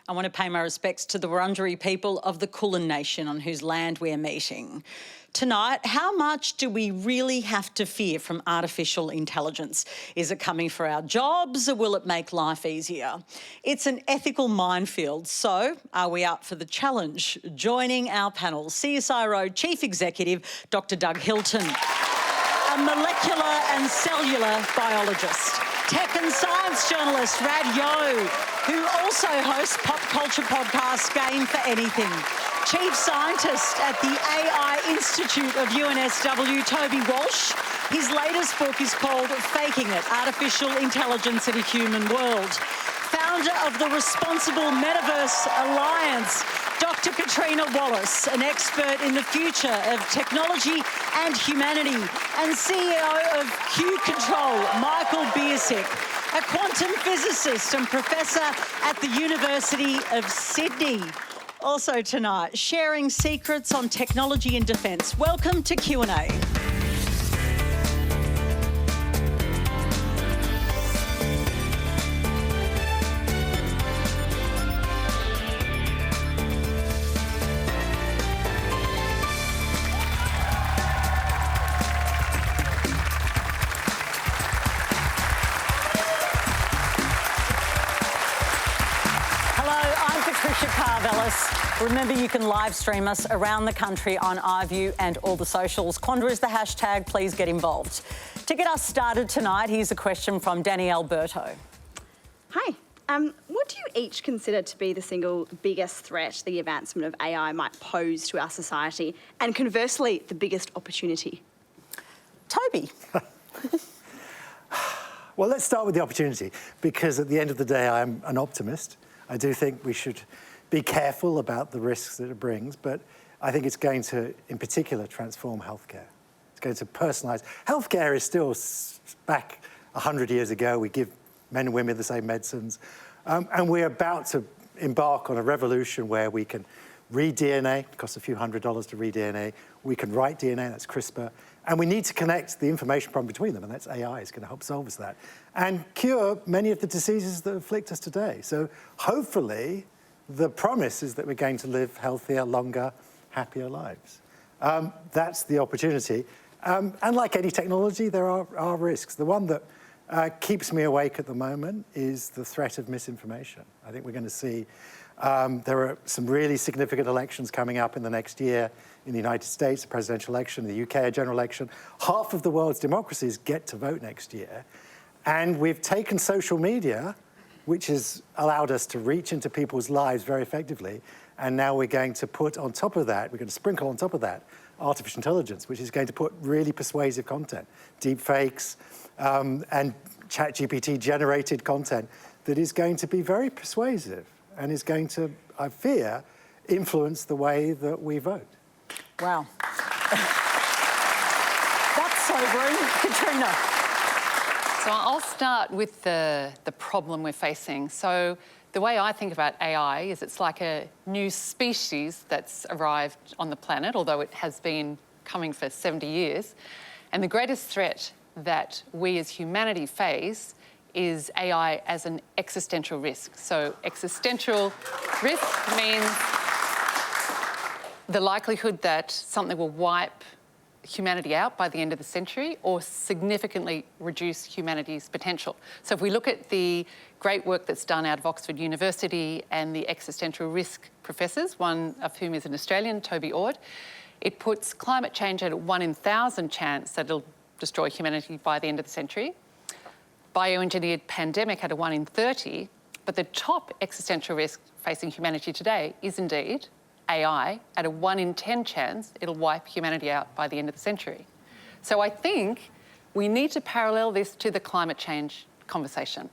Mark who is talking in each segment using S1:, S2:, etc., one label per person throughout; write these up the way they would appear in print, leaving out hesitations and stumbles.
S1: I want to pay my respects to the Wurundjeri people of the Kulin Nation on whose land we are meeting. Tonight, how much do we really have to fear from artificial intelligence? Is it coming for our jobs or will it make life easier? It's an ethical minefield, so are we up for the challenge? Joining our panel, CSIRO Chief Executive, Dr. Doug Hilton, a molecular and cellular biologist, tech and science journalist Rad Yo, who also hosts pop culture podcast Game for Anything, Chief Scientist at the AI Institute of UNSW, Toby Walsh. His latest book is called Faking It, Artificial Intelligence in a Human World. Founder of the Responsible Metaverse Alliance, Dr. Katrina Wallace, an expert in the future of technology and humanity, and CEO of Q Control, Michael Biersick, a quantum physicist and professor at the University of Sydney. Also tonight, sharing secrets on technology and defence. Welcome to Q&A. Remember, you can live stream us around the country on iView and all the socials. Quandra is the hashtag. Please get involved. To get us started tonight, here's a question from Danny Alberto.
S2: Hi. What do you each consider to be the single biggest threat the advancement of AI might pose to our society, and conversely, the biggest opportunity?
S1: Toby.
S3: Well, let's start with the opportunity, because at the end of the day, I'm an optimist. I do think we should be careful about the risks that it brings, but I think it's going to, in particular, transform healthcare. It's going to personalise. Healthcare is still back 100 years ago. We give men and women the same medicines. And we're about to embark on a revolution where we can read DNA. It costs a few $100s to read DNA. We can write DNA, that's CRISPR. And we need to connect the information from between them, and that's AI is going to help solve us that. And cure many of the diseases that afflict us today. So hopefully, the promise is that we're going to live healthier, longer, happier lives. That's the opportunity. And like any technology, there are risks. The one that keeps me awake at the moment is the threat of misinformation. I think we're going to see there are some really significant elections coming up in the next year in the United States, a presidential election, the UK, a general election. Half of the world's democracies get to vote next year. And we've taken social media, which has allowed us to reach into people's lives very effectively. And now we're going to put on top of that, we're going to sprinkle on top of that artificial intelligence, which is going to put really persuasive content, deep fakes, and ChatGPT generated content that is going to be very persuasive and is going to, I fear, influence the way that we vote.
S1: Wow. That's sobering. Katrina.
S4: So I'll start with the problem we're facing. So the way I think about AI is it's like a new species that's arrived on the planet, although it has been coming for 70 years. And the greatest threat that we as humanity face is AI as an existential risk. So existential risk means the likelihood that something will wipe humanity out by the end of the century or significantly reduce humanity's potential. So if we look at the great work that's done out of Oxford University and the existential risk professors, one of whom is an Australian, Toby Ord, it puts climate change at a 1 in 1,000 chance that it'll destroy humanity by the end of the century. Bioengineered pandemic at a 1 in 30, but the top existential risk facing humanity today is indeed AI at a 1 in 10 chance it'll wipe humanity out by the end of the century. So I think we need to parallel this to the climate change conversation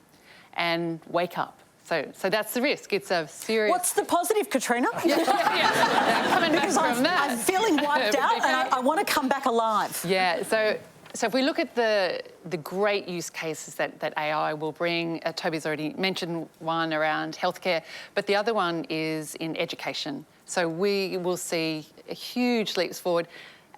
S4: and wake up. So that's the risk. It's a serious...
S1: What's the positive, Katrina?
S4: Coming back from that.
S1: I'm feeling wiped out and I want to come back alive.
S4: Yeah, so if we look at the great use cases that AI will bring, Toby's already mentioned one around healthcare, but the other one is in education. So we will see huge leaps forward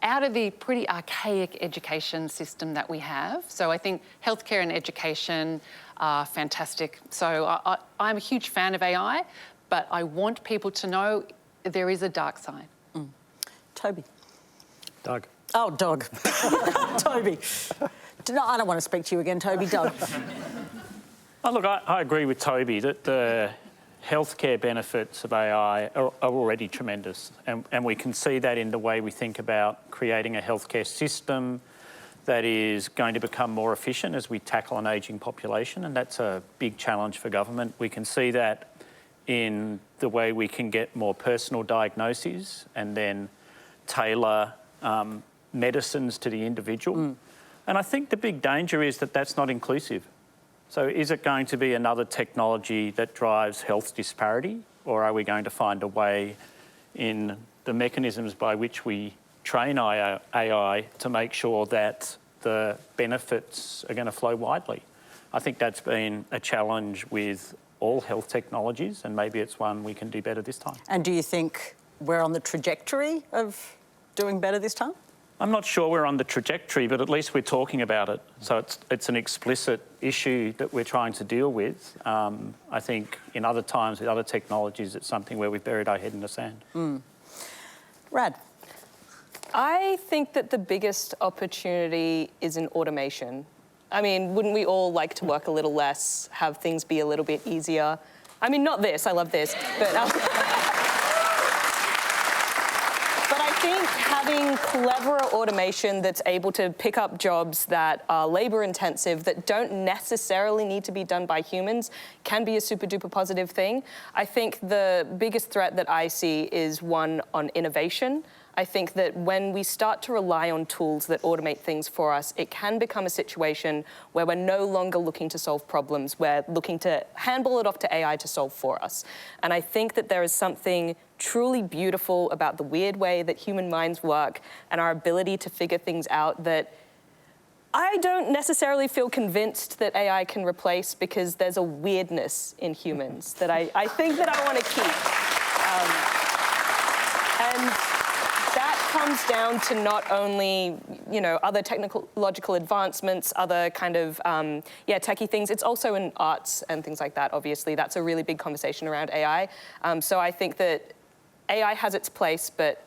S4: out of the pretty archaic education system that we have. So I think healthcare and education are fantastic. So I'm a huge fan of AI, but I want people to know there is a dark side.
S1: Toby.
S5: Doug.
S1: Oh, Doug. Toby. No, I don't want to speak to you again, Toby. Doug.
S5: Oh, look, I agree with Toby that the healthcare benefits of AI are already tremendous, and we can see that in the way we think about creating a healthcare system that is going to become more efficient as we tackle an ageing population, and that's a big challenge for government. We can see that in the way we can get more personal diagnoses and then tailor medicines to the individual. And I think the big danger is that that's not inclusive. So is it going to be another technology that drives health disparity, or are we going to find a way in the mechanisms by which we train AI to make sure that the benefits are going to flow widely? I think that's been a challenge with all health technologies, and maybe it's one we can do better this time.
S1: And do you think we're on the trajectory of doing better this time?
S5: I'm not sure we're on the trajectory, but at least we're talking about it. So it's an explicit issue that we're trying to deal with. I think in other times with other technologies, it's something where we've buried our head in the sand.
S1: Rad.
S6: I think that the biggest opportunity is in automation. I mean, wouldn't we all like to work a little less, have things be a little bit easier? I mean, not this, I love this, but I think having cleverer automation that's able to pick up jobs that are labor intensive, that don't necessarily need to be done by humans, can be a super duper positive thing. I think the biggest threat that I see is one on innovation. I think that when we start to rely on tools that automate things for us, it can become a situation where we're no longer looking to solve problems, we're looking to handball it off to AI to solve for us. And I think that there is something truly beautiful about the weird way that human minds work and our ability to figure things out that I don't necessarily feel convinced that AI can replace, because there's a weirdness in humans that I think that I want to keep. And that comes down to not only, other technological advancements, other kind of, techie things. It's also in arts and things like that, obviously. That's a really big conversation around AI. So I think that AI has its place, but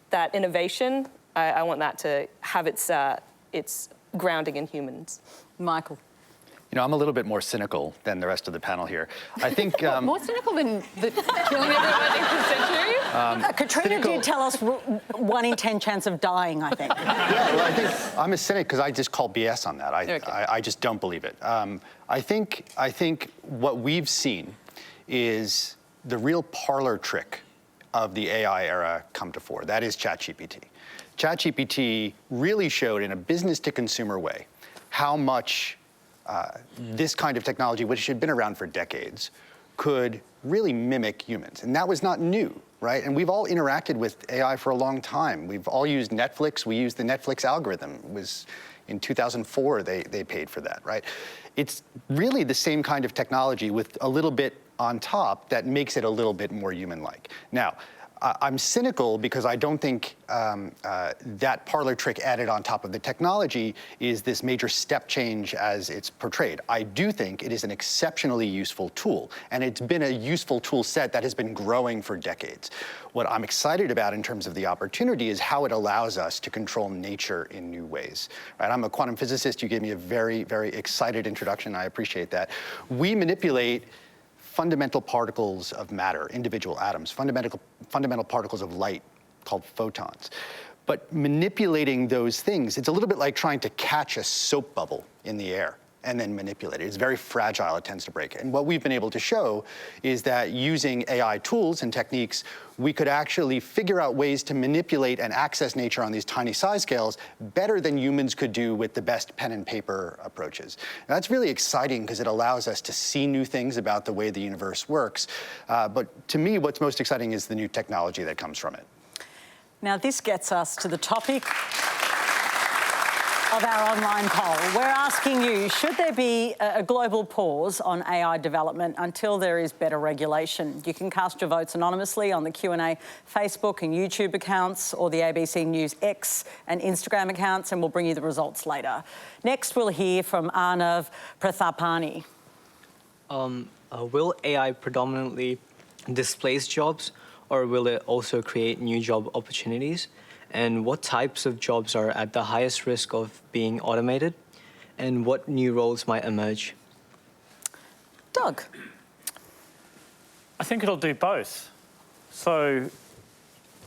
S6: that innovation, I want that to have its grounding in humans.
S1: Michael.
S7: I'm a little bit more cynical than the rest of the panel here. I think...
S4: More cynical than killing everyone in the century?
S1: Katrina did tell us 1 in 10 chance of dying, I think.
S7: Yeah, well, I think I'm a cynic because I just call BS on that. I just don't believe it. I think what we've seen is the real parlor trick of the AI era come to fore. That is ChatGPT. ChatGPT really showed in a business-to-consumer way how much this kind of technology, which had been around for decades, could really mimic humans. And that was not new, right? And we've all interacted with AI for a long time. We've all used Netflix. We used the Netflix algorithm. It was in 2004 they paid for that, right? It's really the same kind of technology with a little bit on top that makes it a little bit more human-like. Now, I'm cynical because I don't think that parlor trick added on top of the technology is this major step change as it's portrayed. I do think it is an exceptionally useful tool, and it's been a useful tool set that has been growing for decades. What I'm excited about in terms of the opportunity is how it allows us to control nature in new ways. Right? I'm a quantum physicist. You gave me a very, very excited introduction. I appreciate that. We manipulate fundamental particles of matter, individual atoms, fundamental particles of light called photons. But manipulating those things, it's a little bit like trying to catch a soap bubble in the air and then manipulate it. It's very fragile, it tends to break. And what we've been able to show is that using AI tools and techniques, we could actually figure out ways to manipulate and access nature on these tiny size scales better than humans could do with the best pen and paper approaches. And that's really exciting because it allows us to see new things about the way the universe works. But to me, what's most exciting is the new technology that comes from it.
S1: Now, this gets us to the topic of our online poll. We're asking you, should there be a global pause on AI development until there is better regulation? You can cast your votes anonymously on the Q&A Facebook and YouTube accounts or the ABC News X and Instagram accounts, and we'll bring you the results later. Next, we'll hear from Arnav Prathapani.
S8: Will AI predominantly displace jobs, or will it also create new job opportunities? And what types of jobs are at the highest risk of being automated? And what new roles might emerge?
S1: Doug?
S5: I think it'll do both. So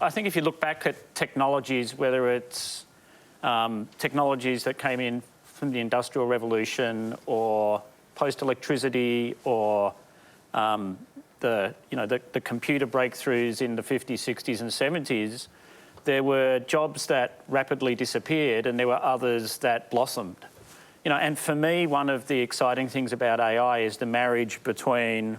S5: I think if you look back at technologies, whether it's technologies that came in from the Industrial Revolution or post-electricity or the computer breakthroughs in the 50s, 60s and 70s, there were jobs that rapidly disappeared and there were others that blossomed. And for me, one of the exciting things about AI is the marriage between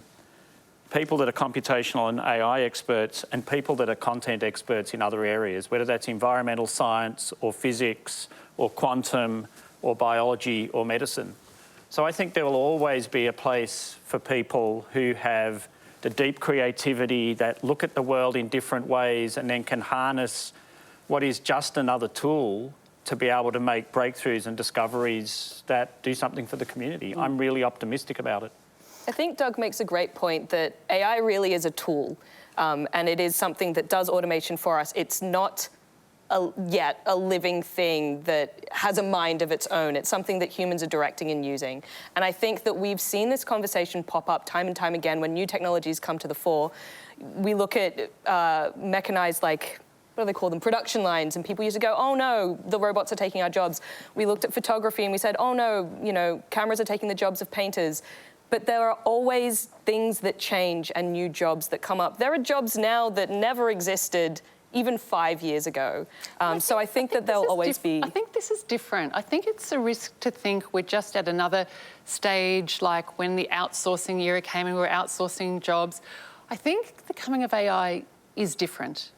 S5: people that are computational and AI experts and people that are content experts in other areas, whether that's environmental science or physics or quantum or biology or medicine. So I think there will always be a place for people who have the deep creativity, that look at the world in different ways and then can harness what is just another tool to be able to make breakthroughs and discoveries that do something for the community. I'm really optimistic about it.
S6: I think Doug makes a great point that AI really is a tool, and it is something that does automation for us. It's not yet a living thing that has a mind of its own. It's something that humans are directing and using. And I think that we've seen this conversation pop up time and time again when new technologies come to the fore. We look at mechanized, like, what do they call them, production lines, and people used to go, oh no, the robots are taking our jobs. We looked at photography and we said, oh no, cameras are taking the jobs of painters. But there are always things that change and new jobs that come up. There are jobs now that never existed even 5 years ago. So I think that there'll always be...
S4: I think this is different. I think it's a risk to think we're just at another stage, like when the outsourcing era came and we were outsourcing jobs. I think the coming of AI is different.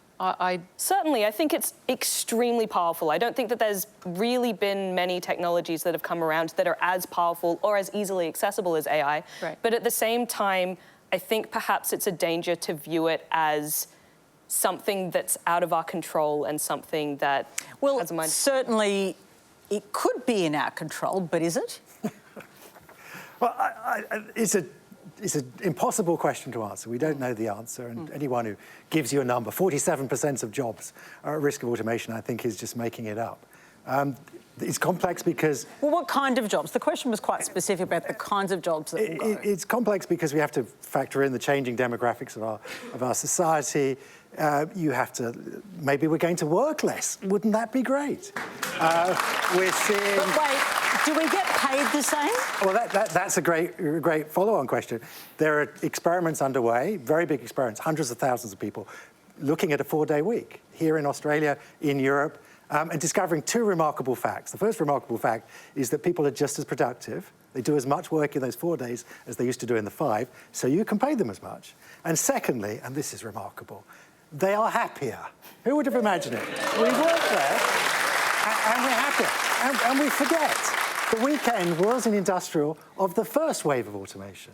S6: Certainly, I think it's extremely powerful. I don't think that there's really been many technologies that have come around that are as powerful or as easily accessible as AI.
S4: Right.
S6: But at the same time, I think perhaps it's a danger to view it as something that's out of our control and something that has a mind.
S1: Certainly it could be in our control, but is it?
S3: Well, it's an impossible question to answer. We don't know the answer, and anyone who gives you a number, 47% of jobs are at risk of automation, I think is just making it up. It's complex because...
S1: Well, what kind of jobs? The question was quite specific about the kinds of jobs that will go.
S3: It's complex because we have to factor in the changing demographics of our society. You have to... Maybe we're going to work less. Wouldn't that be great? We're seeing...
S1: But wait, do we get paid the same?
S3: Well, that's a great follow-on question. There are experiments underway, very big experiments, hundreds of thousands of people, looking at a 4-day week here in Australia, in Europe, and discovering two remarkable facts. The first remarkable fact is that people are just as productive. They do as much work in those 4 days as they used to do in the 5, so you can pay them as much. And secondly, and this is remarkable, they are happier. Who would have imagined it? We work there, and we're happier. And we forget the weekend was an industrial of the first wave of automation.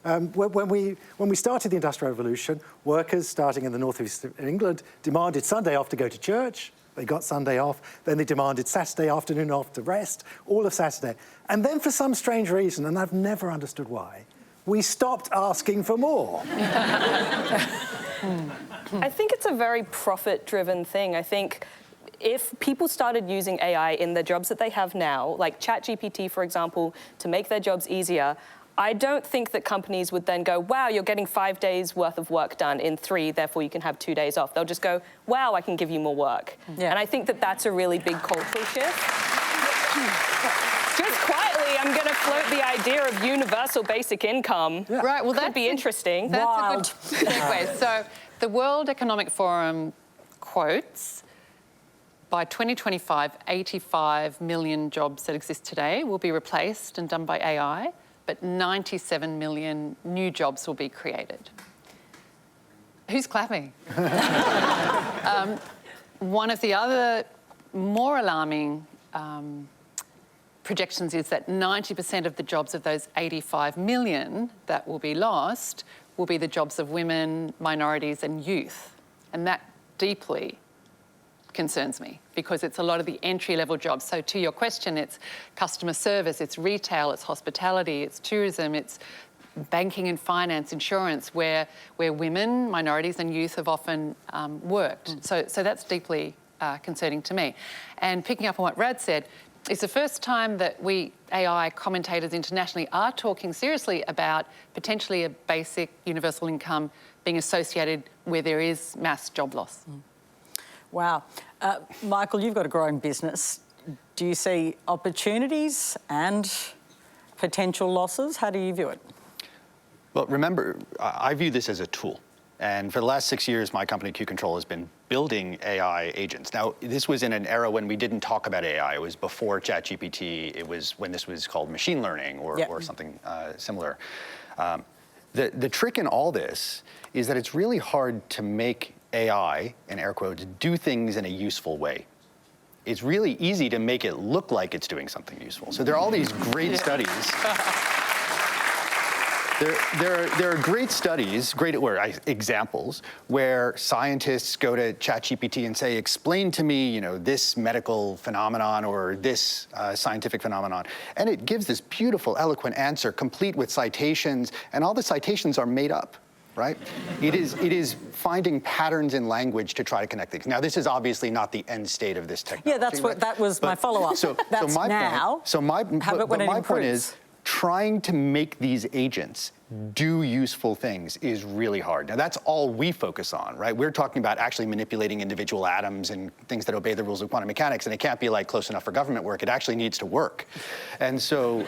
S3: When we started the Industrial Revolution, workers starting in the northeast of England demanded Sunday off to go to church. They got Sunday off. Then they demanded Saturday afternoon off to rest, all of Saturday. And then for some strange reason, and I've never understood why, we stopped asking for more.
S6: I think it's a very profit-driven thing. I think if people started using AI in the jobs that they have now, like ChatGPT, for example, to make their jobs easier, I don't think that companies would then go, wow, you're getting 5 days worth of work done in 3, therefore you can have 2 days off. They'll just go, wow, I can give you more work.
S1: Yeah.
S6: And I think that that's a really big cultural shift. Just quietly, I'm going to float the idea of universal basic income.
S3: Yeah.
S4: Right, well,
S6: Could be interesting.
S4: That's a good segue. So the World Economic Forum quotes, by 2025, 85 million jobs that exist today will be replaced and done by AI, but 97 million new jobs will be created. Who's clapping? One of the other more alarming projections is that 90% of the jobs of those 85 million that will be lost will be the jobs of women, minorities and youth. And that deeply concerns me because it's a lot of the entry-level jobs. So to your question, it's customer service, it's retail, it's hospitality, it's tourism, it's banking and finance, insurance, where women, minorities and youth have often worked. So that's deeply concerning to me. And picking up on what Rad said, it's the first time that we AI commentators internationally are talking seriously about potentially a basic universal income being associated where there is mass job loss.
S1: Wow. Michael, you've got a growing business. Do you see opportunities and potential losses? How do you view it?
S7: Well, remember, I view this as a tool. And for the last 6 years, my company, Q Control, has been building AI agents. Now, this was in an era when we didn't talk about AI. It was before ChatGPT. It was when this was called machine learning or something similar. The trick in all this is that it's really hard to make AI, in air quotes, do things in a useful way. It's really easy to make it look like it's doing something useful. So there are all these great studies. There are great studies, examples, where scientists go to ChatGPT and say, explain to me, this medical phenomenon or this scientific phenomenon. And it gives this beautiful, eloquent answer, complete with citations, and all the citations are made up. Right? It is finding patterns in language to try to connect things. Now, this is obviously not the end state of this technology.
S1: Yeah, that was my follow-up. That's now.
S7: My point is, trying to make these agents do useful things is really hard. Now, that's all we focus on, right? We're talking about actually manipulating individual atoms and things that obey the rules of quantum mechanics, and it can't be like close enough for government work. It actually needs to work. And so,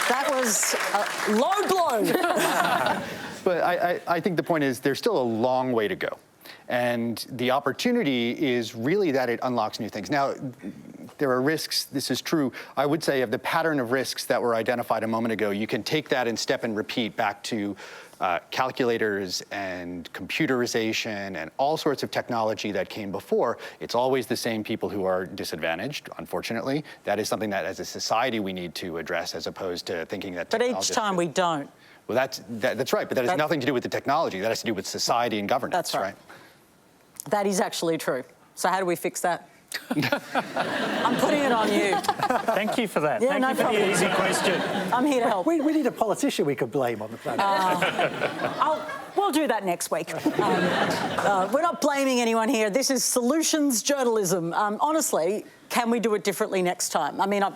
S1: That was a low blow.
S7: But I think the point is there's still a long way to go. And the opportunity is really that it unlocks new things. Now, there are risks, this is true. I would say of the pattern of risks that were identified a moment ago, you can take that and step and repeat back to calculators and computerization and all sorts of technology that came before. It's always the same people who are disadvantaged, unfortunately. That is something that as a society we need to address as opposed to thinking that
S1: But each time we don't.
S7: Well, that's right, but that has nothing to do with the technology. That has to do with society and governance,
S1: That's right. That is actually true. So how do we fix that? I'm putting it on you.
S5: Thank you for that.
S1: Yeah,
S5: Thank you for the easy question.
S1: I'm here to help.
S3: We need a politician we could blame on the planet.
S1: We'll do that next week. We're not blaming anyone here. This is solutions journalism. Honestly, can we do it differently next time? I mean, I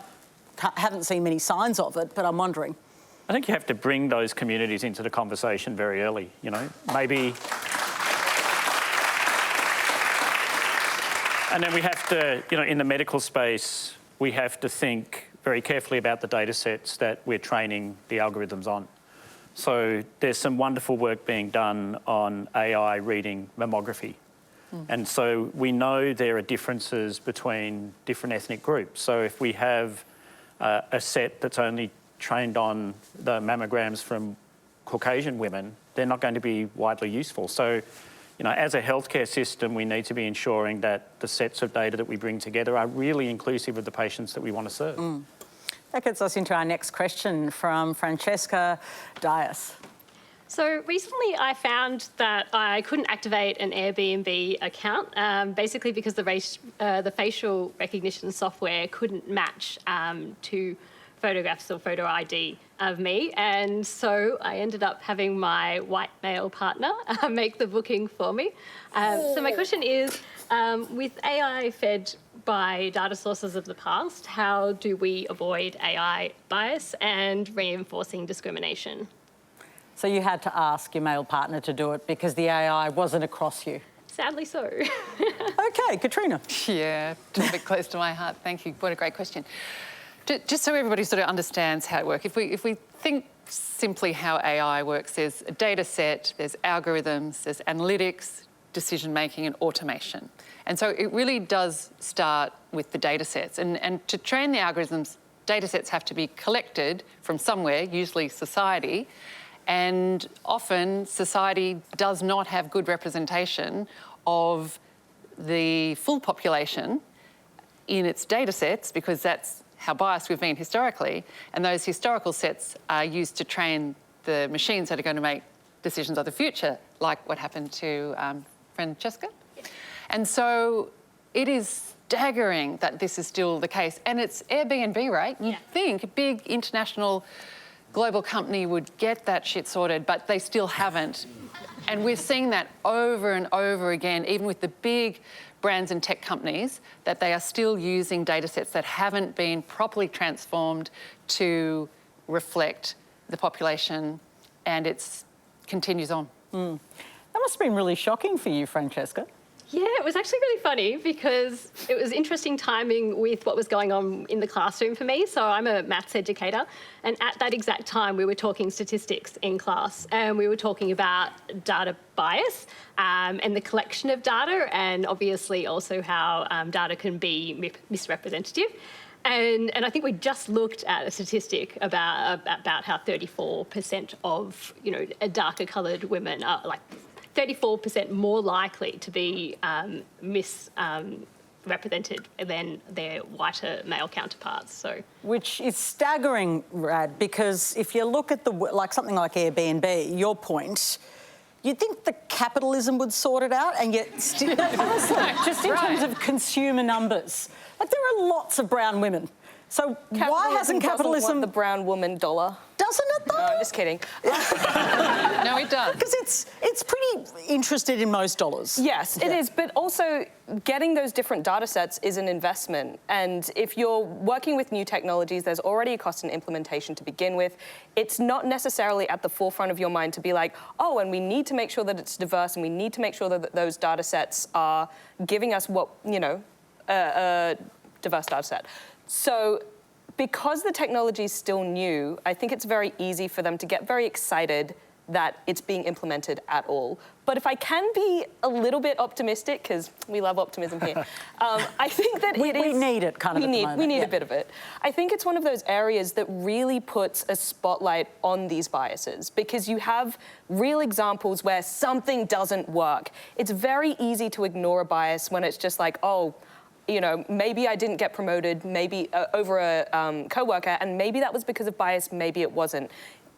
S1: haven't seen many signs of it, but I'm wondering.
S5: I think you have to bring those communities into the conversation very early, maybe. And then we have to, in the medical space, we have to think very carefully about the data sets that we're training the algorithms on. So there's some wonderful work being done on AI reading mammography. And so we know there are differences between different ethnic groups. So if we have a set that's only trained on the mammograms from Caucasian women, they're not going to be widely useful. So, as a healthcare system, we need to be ensuring that the sets of data that we bring together are really inclusive of the patients that we want to serve.
S1: That gets us into our next question from Francesca Dias.
S9: So recently I found that I couldn't activate an Airbnb account, basically because the facial recognition software couldn't match to photographs or photo ID of me, and so I ended up having my white male partner make the booking for me. So my question is, with AI fed by data sources of the past, how do we avoid AI bias and reinforcing discrimination?
S1: So you had to ask your male partner to do it because the AI wasn't across you?
S9: Sadly so.
S1: Okay, Katrina.
S4: Yeah, just a bit close to my heart. Thank you. What a great question. Just so everybody sort of understands how it works, if we think simply how AI works, there's a data set, there's algorithms, there's analytics, decision-making and automation. And so it really does start with the data sets. And to train the algorithms, data sets have to be collected from somewhere, usually society, and often society does not have good representation of the full population in its data sets because that's how biased we've been historically, and those historical sets are used to train the machines that are going to make decisions of the future, like what happened to Francesca. Yeah. And so it is staggering that this is still the case. And it's Airbnb, right? You'd think a big international global company would get that shit sorted, but they still haven't. And we're seeing that over and over again, even with the big brands and tech companies, that they are still using data sets that haven't been properly transformed to reflect the population, and it continues on.
S1: That must have been really shocking for you, Francesca.
S9: Yeah, it was actually really funny because it was interesting timing with what was going on in the classroom for me. So I'm a maths educator, and at that exact time we were talking statistics in class, and we were talking about data bias and the collection of data, and obviously also how data can be misrepresentative. And I think we just looked at a statistic about how 34% of darker coloured women are 34% more likely to be misrepresented than their whiter male counterparts. So,
S1: which is staggering, Rad, because if you look at something like Airbnb, your point, you'd think the capitalism would sort it out, and yet still, honestly, just in terms of consumer numbers, there are lots of brown women. So why hasn't capitalism
S6: want the brown woman dollar?
S1: Doesn't it though?
S6: No, I'm just kidding.
S4: No, it does.
S1: Because it's pretty interested in most dollars.
S6: Yes, it is. But also getting those different data sets is an investment. And if you're working with new technologies, there's already a cost in implementation to begin with. It's not necessarily at the forefront of your mind to be like, oh, and we need to make sure that it's diverse, and we need to make sure that those data sets are giving us what, a diverse data set. So because the technology is still new, I think it's very easy for them to get very excited that it's being implemented at all. But if I can be a little bit optimistic, because we love optimism here, I think that
S1: we need it kind of at the moment.
S6: We need a bit of it. I think it's one of those areas that really puts a spotlight on these biases, because you have real examples where something doesn't work. It's very easy to ignore a bias when it's just like, oh, maybe I didn't get promoted, maybe over a coworker, and maybe that was because of bias, maybe it wasn't.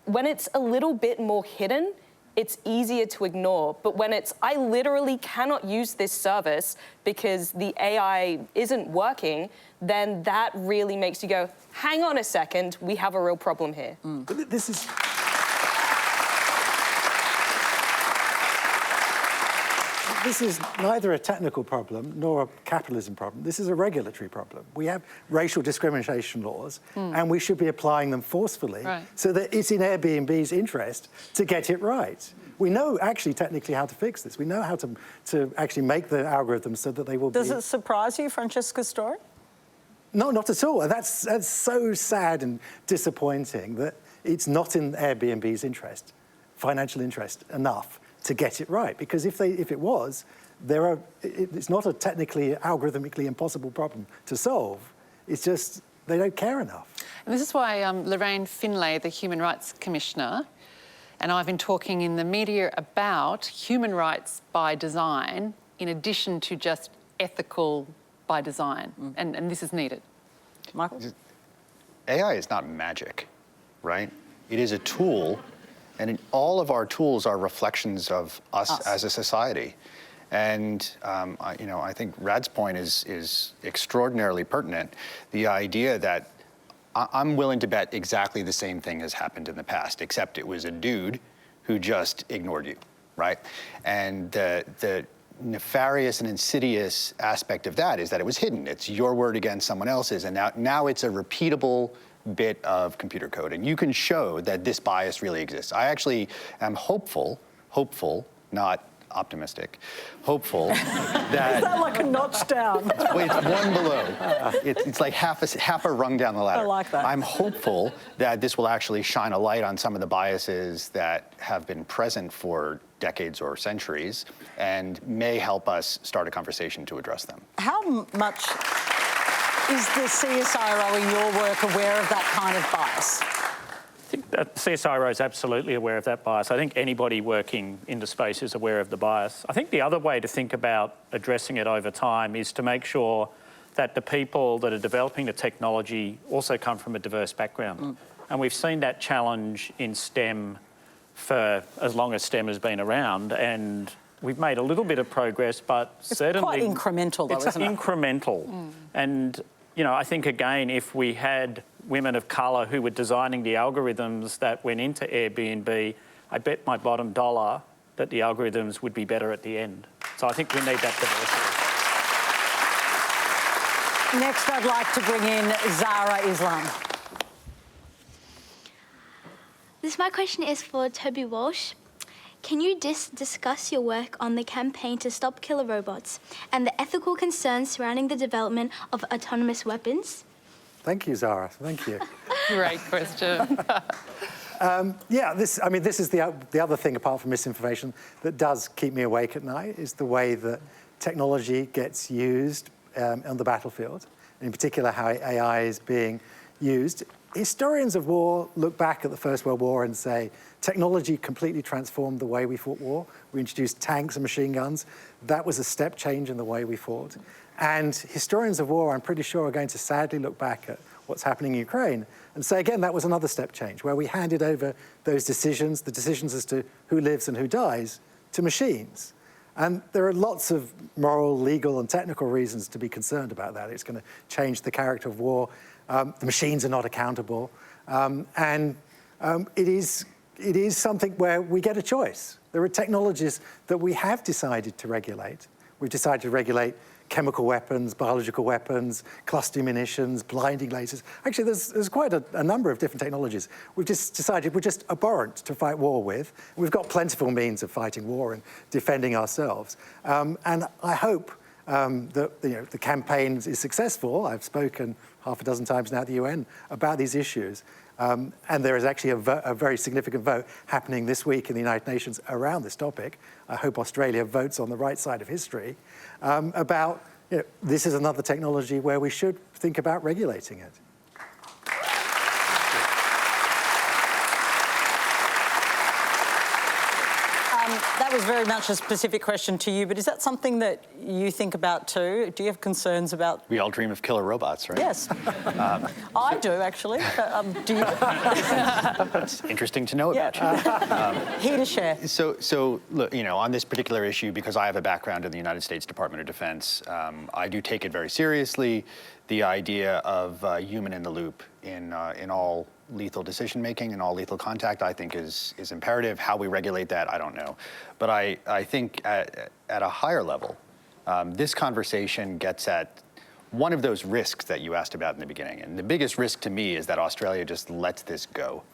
S6: When it's a little bit more hidden, it's easier to ignore. But when it's, I literally cannot use this service because the AI isn't working, then that really makes you go, hang on a second, we have a real problem here.
S3: This is... This is neither a technical problem nor a capitalism problem. This is a regulatory problem. We have racial discrimination laws, and we should be applying them forcefully so that it's in Airbnb's interest to get it right. We know actually technically how to fix this. We know how to actually make the algorithms so that they will
S1: Does it surprise you, Francesca's story?
S3: No, not at all. That's so sad and disappointing that it's not in Airbnb's interest, financial interest, enough to get it right, because if it was, it's not a technically, algorithmically impossible problem to solve. It's just they don't care enough.
S4: And this is why Lorraine Finlay, the Human Rights Commissioner, and I've been talking in the media about human rights by design in addition to just ethical by design, and this is needed.
S1: Michael?
S7: AI is not magic, right? It is a tool. And all of our tools are reflections of us as a society. And I think Rad's point is extraordinarily pertinent. The idea that I'm willing to bet exactly the same thing has happened in the past, except it was a dude who just ignored you, right? And the nefarious and insidious aspect of that is that it was hidden. It's your word against someone else's, and now it's a repeatable bit of computer code, and you can show that this bias really exists. I actually am hopeful, not optimistic, hopeful that...
S1: Is that like a notch down?
S7: It's one below. It's like half a rung down the ladder.
S1: I like that.
S7: I'm hopeful that this will actually shine a light on some of the biases that have been present for decades or centuries and may help us start a conversation to address them.
S1: How much is the CSIRO in your work aware of that kind of bias?
S5: I think that CSIRO is absolutely aware of that bias. I think anybody working in the space is aware of the bias. I think the other way to think about addressing it over time is to make sure that the people that are developing the technology also come from a diverse background. And we've seen that challenge in STEM for as long as STEM has been around, and we've made a little bit of progress, but certainly...
S1: quite incremental, though, isn't it?
S5: It's incremental. And, you know, I think, again, if we had women of colour who were designing the algorithms that went into Airbnb, I bet my bottom dollar that the algorithms would be better at the end. So I think we need that diversity.
S1: Next, I'd like to bring in Zara Islam.
S10: My question is for Toby Walsh. Can you discuss your work on the campaign to stop killer robots and the ethical concerns surrounding the development of autonomous weapons?
S3: Thank you, Zara. Thank you.
S4: Great question.
S3: This is the other thing, apart from misinformation, that does keep me awake at night, is the way that technology gets used on the battlefield, and in particular how AI is being used. Historians of war look back at the First World War and say, technology completely transformed the way we fought war. We introduced tanks and machine guns. That was a step change in the way we fought. And historians of war, I'm pretty sure, are going to sadly look back at what's happening in Ukraine and say, again, that was another step change, where we handed over those decisions, the decisions as to who lives and who dies, to machines. And there are lots of moral, legal, and technical reasons to be concerned about that. It's going to change the character of war. The machines are not accountable. It is something where we get a choice. There are technologies that we have decided to regulate. We've decided to regulate chemical weapons, biological weapons, cluster munitions, blinding lasers. Actually, there's quite a number of different technologies. We've just decided we're just abhorrent to fight war with. We've got plentiful means of fighting war and defending ourselves. And I hope that the campaign is successful. I've spoken half a dozen times now at the UN about these issues. And there is actually a very significant vote happening this week in the United Nations around this topic. I hope Australia votes on the right side of history about this is another technology where we should think about regulating it.
S1: That was very much a specific question to you, but is that something that you think about too? Do you have concerns about...
S7: We all dream of killer robots, right?
S1: Yes. I do, actually. Do you?
S7: That's interesting to know about you.
S1: Here to share.
S7: So look, on this particular issue, because I have a background in the United States Department of Defense, I do take it very seriously, the idea of human in the loop in all lethal decision-making and all lethal contact, I think is imperative. How we regulate that, I don't know. But I think at a higher level, this conversation gets at one of those risks that you asked about in the beginning. And the biggest risk to me is that Australia just lets this go.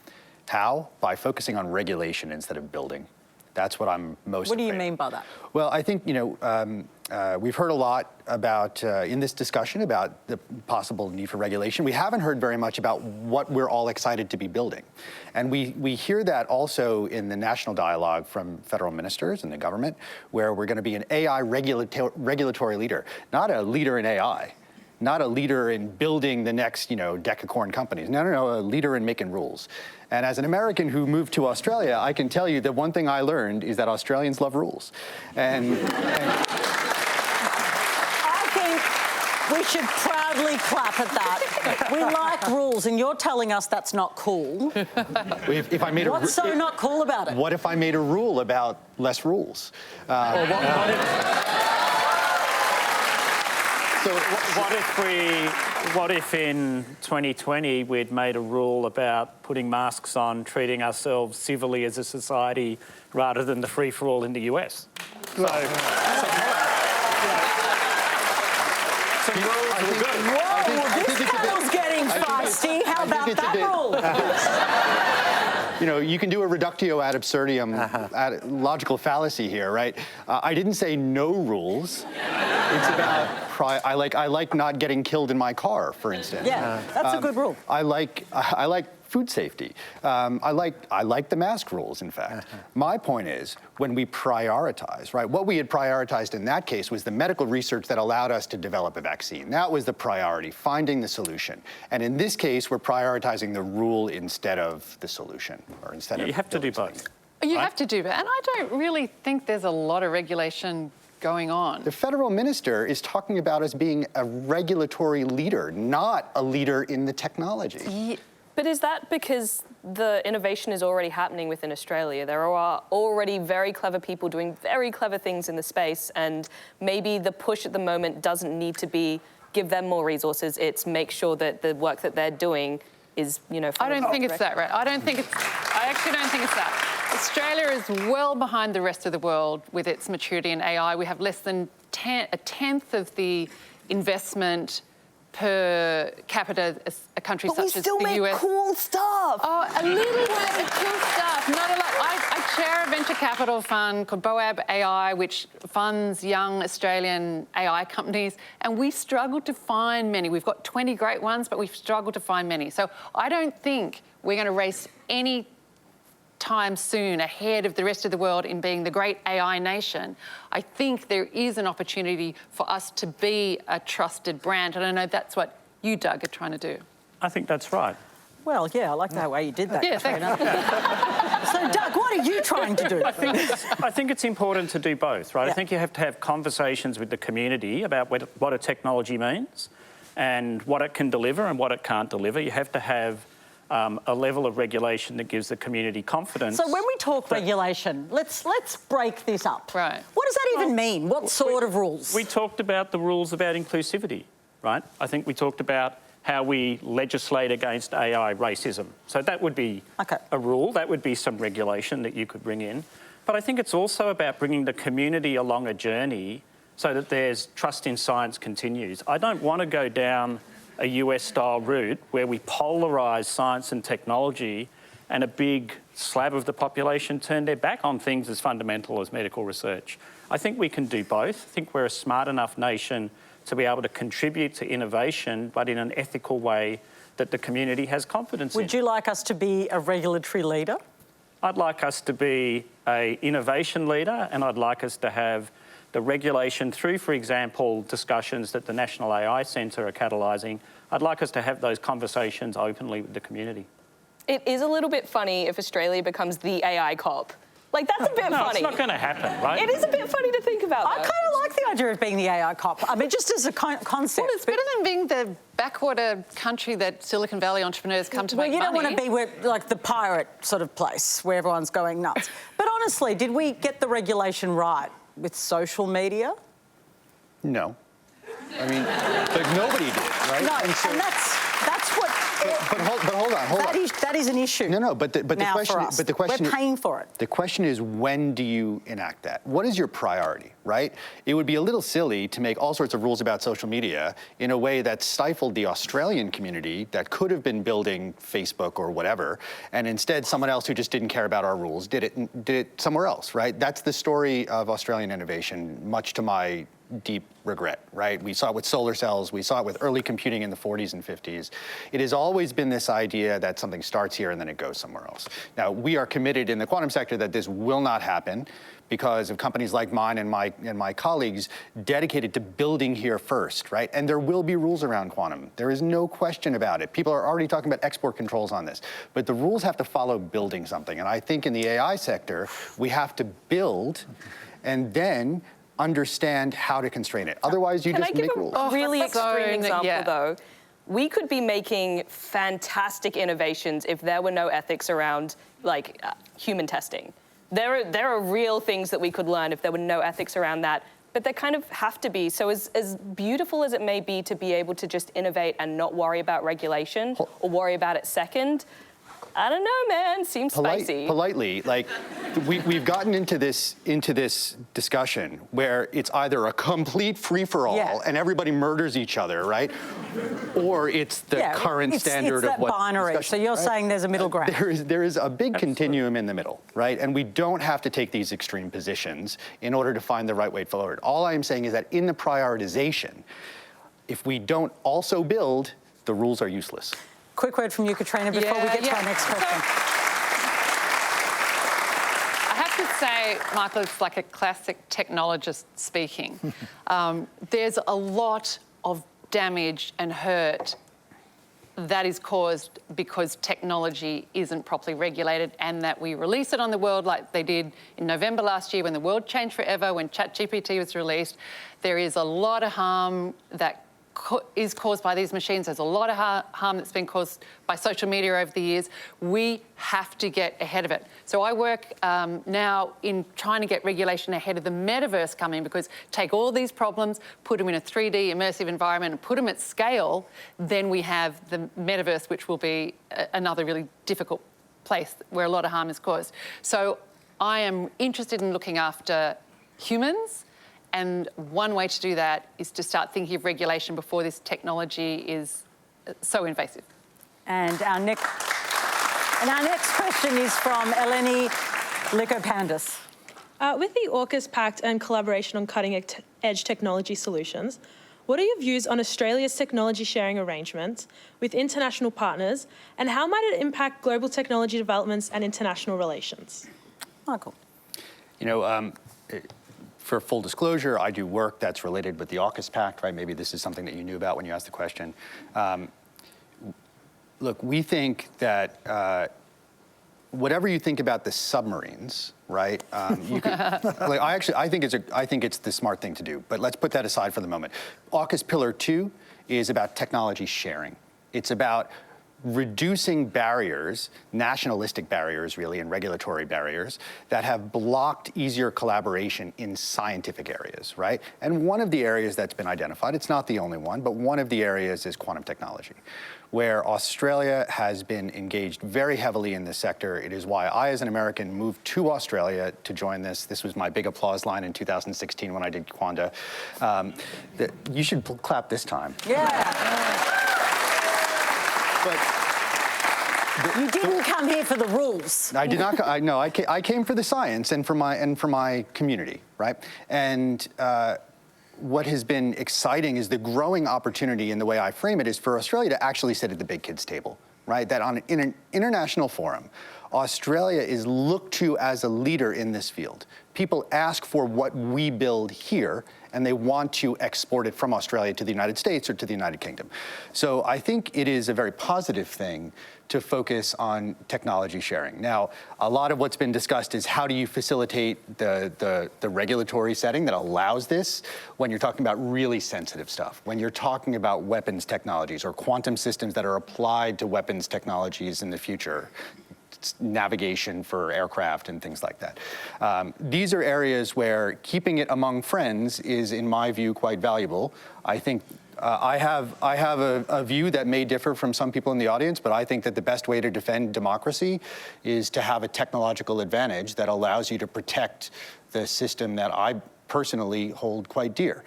S7: How? By focusing on regulation instead of building. That's what I'm most
S1: What do you
S7: afraid
S1: mean
S7: of.
S1: by that?
S7: Well, I think, we've heard a lot about, in this discussion, about the possible need for regulation. We haven't heard very much about what we're all excited to be building. And we hear that also in the national dialogue from federal ministers and the government, where we're going to be an AI regulatory leader, not a leader in AI, not a leader in building the next, decacorn companies. No, a leader in making rules. And as an American who moved to Australia, I can tell you that one thing I learned is that Australians love rules. And
S1: I think we should proudly clap at that. We like rules, and you're telling us that's not cool.
S7: if I made
S1: What's so not cool about it?
S7: What if I made a rule about less rules?
S5: So what if in 2020 we'd made a rule about putting masks on, treating ourselves civilly as a society rather than the free-for-all in the US? So rules were good.
S1: Whoa, this panel's getting feisty. How about that rule?
S7: You can do a reductio ad absurdum, logical fallacy here, right? I didn't say no rules. It's about I like not getting killed in my car, for instance.
S1: Yeah, that's a good rule.
S7: I like food safety. I like the mask rules, in fact. My point is, when we prioritize, right, what we had prioritized in that case was the medical research that allowed us to develop a vaccine. That was the priority, finding the solution. And in this case, we're prioritizing the rule instead of the solution, or instead of...
S5: You have to do both.
S4: You have to do that. And I don't really think there's a lot of regulation going on.
S7: The federal minister is talking about us being a regulatory leader, not a leader in the technology.
S6: But is that because the innovation is already happening within Australia? There are already very clever people doing very clever things in the space, and maybe the push at the moment doesn't need to be give them more resources, it's make sure that the work that they're doing is,
S4: I don't think it's that, right? I actually don't think it's that. Australia is well behind the rest of the world with its maturity in AI. We have less than a tenth of the investment per capita a country such as the US.
S6: But we still make cool stuff.
S4: Oh, a little bit of cool stuff, not a lot. I chair a venture capital fund called BOAB AI, which funds young Australian AI companies, and we struggle to find many. We've got 20 great ones, but we've struggled to find many. So I don't think we're going to race any time soon ahead of the rest of the world in being the great AI nation. I think there is an opportunity for us to be a trusted brand, and I know that's what you, Doug, are trying to do.
S5: I think that's right.
S1: Well, yeah, I like the way you did that,
S4: Yeah,
S1: Katrina. So, Doug, what are you trying to do?
S5: I think it's important to do both, right?
S1: Yeah.
S5: I think you have to have conversations with the community about what a technology means and what it can deliver and what it can't deliver. You have to have a level of regulation that gives the community confidence.
S1: So when we talk regulation, let's break this up.
S4: Right.
S1: What does that even mean? What sort of rules?
S5: We talked about the rules about inclusivity, right? I think we talked about how we legislate against AI racism. So that would be a rule, that would be some regulation that you could bring in. But I think it's also about bringing the community along a journey so that there's trust in science continues. I don't want to go down a US-style route where we polarise science and technology and a big slab of the population turn their back on things as fundamental as medical research. I think we can do both. I think we're a smart enough nation to be able to contribute to innovation, but in an ethical way that the community has confidence in.
S1: Would you like us to be a regulatory leader?
S5: I'd like us to be an innovation leader, and I'd like us to have the regulation through, for example, discussions that the National AI Centre are catalysing. I'd like us to have those conversations openly with the community.
S6: It is a little bit funny if Australia becomes the AI cop. Like, that's a bit
S5: No,
S6: funny.
S5: it's not going to happen, right?
S6: It is a bit funny to think about.
S1: I kind of like the idea of being the AI cop. I mean, just as a concept.
S4: Well, it's better than being the backwater country that Silicon Valley entrepreneurs come to make money.
S1: Well, you don't want to be where, like the pirate sort of place where everyone's going nuts. But honestly, did we get the regulation right with social media?
S7: No. I mean, like nobody did, right?
S1: No, and that's what.
S7: But hold on.
S1: That is an issue.
S7: No, but the question.
S1: We're paying for it.
S7: The question is, when do you enact that? What is your priority, right? It would be a little silly to make all sorts of rules about social media in a way that stifled the Australian community that could have been building Facebook or whatever, and instead someone else who just didn't care about our rules did it somewhere else, right? That's the story of Australian innovation, much to my deep regret, right? We saw it with solar cells, we saw it with early computing in the 40s and 50s. It has always been this idea that something starts here and then it goes somewhere else. Now, we are committed in the quantum sector that this will not happen because of companies like mine and my colleagues dedicated to building here first, right? And there will be rules around quantum. There is no question about it. People are already talking about export controls on this. But the rules have to follow building something. And I think in the AI sector, we have to build and then understand how to constrain it. Otherwise, you just make rules.
S6: Can I give a really extreme example, though? We could be making fantastic innovations if there were no ethics around, like, human testing. There are real things that we could learn if there were no ethics around that, but there kind of have to be. So as beautiful as it may be to be able to just innovate and not worry about regulation or worry about it second, I don't know, man. Seems spicy.
S7: Politely, like we've gotten into this discussion where it's either a complete free-for-all and everybody murders each other, right? Or it's the current standard
S1: of
S7: what.
S1: It's that binary. So you're saying there's a middle ground.
S7: There is a big continuum in the middle, right? And we don't have to take these extreme positions in order to find the right way forward. All I am saying is that in the prioritization, if we don't also build, the rules are useless.
S1: Quick word from you, Katrina, before we get to our next question.
S4: I have to say, Michael, it's like a classic technologist speaking. There's a lot of damage and hurt that is caused because technology isn't properly regulated, and that we release it on the world like they did in November last year when the world changed forever, when ChatGPT was released. There is a lot of harm that is caused by these machines. There's a lot of harm that's been caused by social media over the years. We have to get ahead of it. So I work now in trying to get regulation ahead of the metaverse coming, because take all these problems, put them in a 3D immersive environment and put them at scale, then we have the metaverse, which will be another really difficult place where a lot of harm is caused. So I am interested in looking after humans, and one way to do that is to start thinking of regulation before this technology is so invasive.
S1: And our next question is from Eleni Lycopandis.
S11: With the AUKUS Pact and collaboration on cutting-edge technology solutions, what are your views on Australia's technology sharing arrangements with international partners, and how might it impact global technology developments and international relations?
S1: Michael.
S7: You know, for full disclosure, I do work that's related with the AUKUS Pact, right? Maybe this is something that you knew about when you asked the question. Look, we think that whatever you think about the submarines, right? You could, like, I think it's the smart thing to do. But let's put that aside for the moment. AUKUS Pillar 2 is about technology sharing. It's about reducing barriers, nationalistic barriers really, and regulatory barriers that have blocked easier collaboration in scientific areas, right? And one of the areas that's been identified, it's not the only one, but one of the areas is quantum technology, where Australia has been engaged very heavily in this sector. It is why I, as an American, moved to Australia to join this. This was my big applause line in 2016 when I did Quanda. You should clap this time.
S1: Yeah. You didn't come here for the rules.
S7: I did not. I came for the science and for my community, right? And what has been exciting is the growing opportunity, in the way I frame it, is for Australia to actually sit at the big kids table, right? That in an international forum, Australia is looked to as a leader in this field. People ask for what we build here, and they want to export it from Australia to the United States or to the United Kingdom. So I think it is a very positive thing to focus on technology sharing. Now, a lot of what's been discussed is how do you facilitate the regulatory setting that allows this when you're talking about really sensitive stuff, when you're talking about weapons technologies or quantum systems that are applied to weapons technologies in the future, navigation for aircraft and things like that. These are areas where keeping it among friends is, in my view, quite valuable. I think I have a view that may differ from some people in the audience, but I think that the best way to defend democracy is to have a technological advantage that allows you to protect the system that I personally hold quite dear.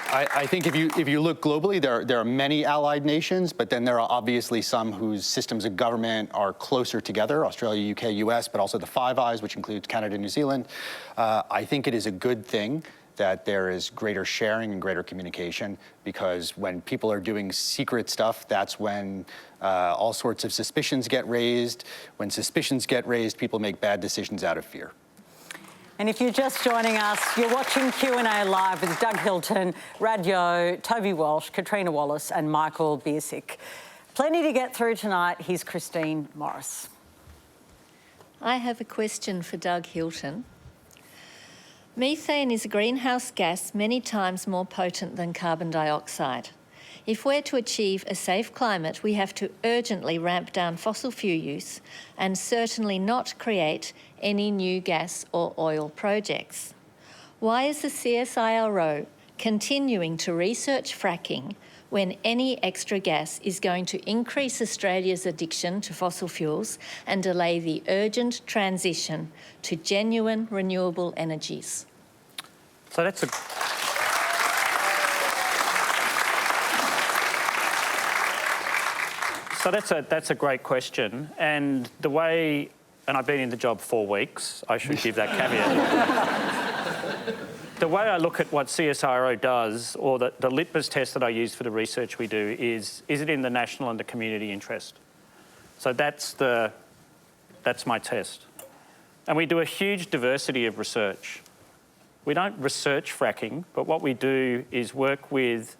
S7: I think if you look globally, there are many allied nations, but then there are obviously some whose systems of government are closer together, Australia, UK, US, but also the Five Eyes, which includes Canada and New Zealand. I think it is a good thing that there is greater sharing and greater communication, because when people are doing secret stuff, that's when all sorts of suspicions get raised. When suspicions get raised, people make bad decisions out of fear.
S1: And if you're just joining us, you're watching Q&A Live with Doug Hilton, Rad Yeo, Toby Walsh, Katrina Wallace and Michael Biersick. Plenty to get through tonight. Here's Christine Morris.
S12: I have a question for Doug Hilton. Methane is a greenhouse gas many times more potent than carbon dioxide. If we're to achieve a safe climate, we have to urgently ramp down fossil fuel use and certainly not create any new gas or oil projects. Why is the CSIRO continuing to research fracking when any extra gas is going to increase Australia's addiction to fossil fuels and delay the urgent transition to genuine renewable energies?
S5: So that's a... So that's a great question, and the way, and I've been in the job 4 weeks, I should give that caveat. The way I look at what CSIRO does, or the litmus test that I use for the research we do, is it in the national and the community interest? So that's my test. And we do a huge diversity of research. We don't research fracking, but what we do is work with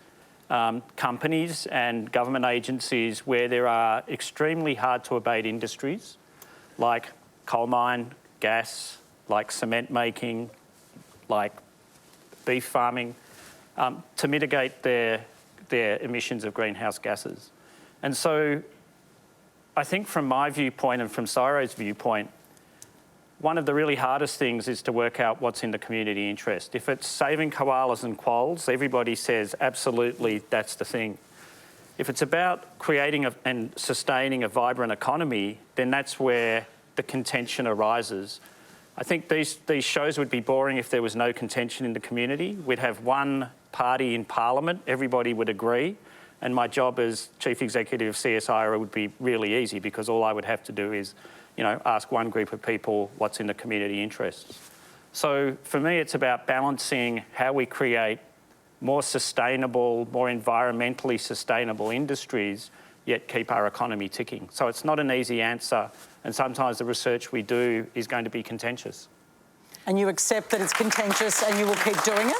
S5: companies and government agencies where there are extremely hard to abate industries like coal mine, gas, like cement making, like beef farming, to mitigate their emissions of greenhouse gases. And so I think from my viewpoint and from Cyro's viewpoint, one of the really hardest things is to work out what's in the community interest. If it's saving koalas and quolls, everybody says, absolutely, that's the thing. If it's about creating and sustaining a vibrant economy, then that's where the contention arises. I think these shows would be boring if there was no contention in the community. We'd have one party in Parliament, everybody would agree, and my job as Chief Executive of CSIRO would be really easy because all I would have to do is, ask one group of people what's in the community interests. So for me, it's about balancing how we create more sustainable, more environmentally sustainable industries, yet keep our economy ticking. So it's not an easy answer, and sometimes the research we do is going to be contentious.
S1: And you accept that it's contentious and you will keep doing it?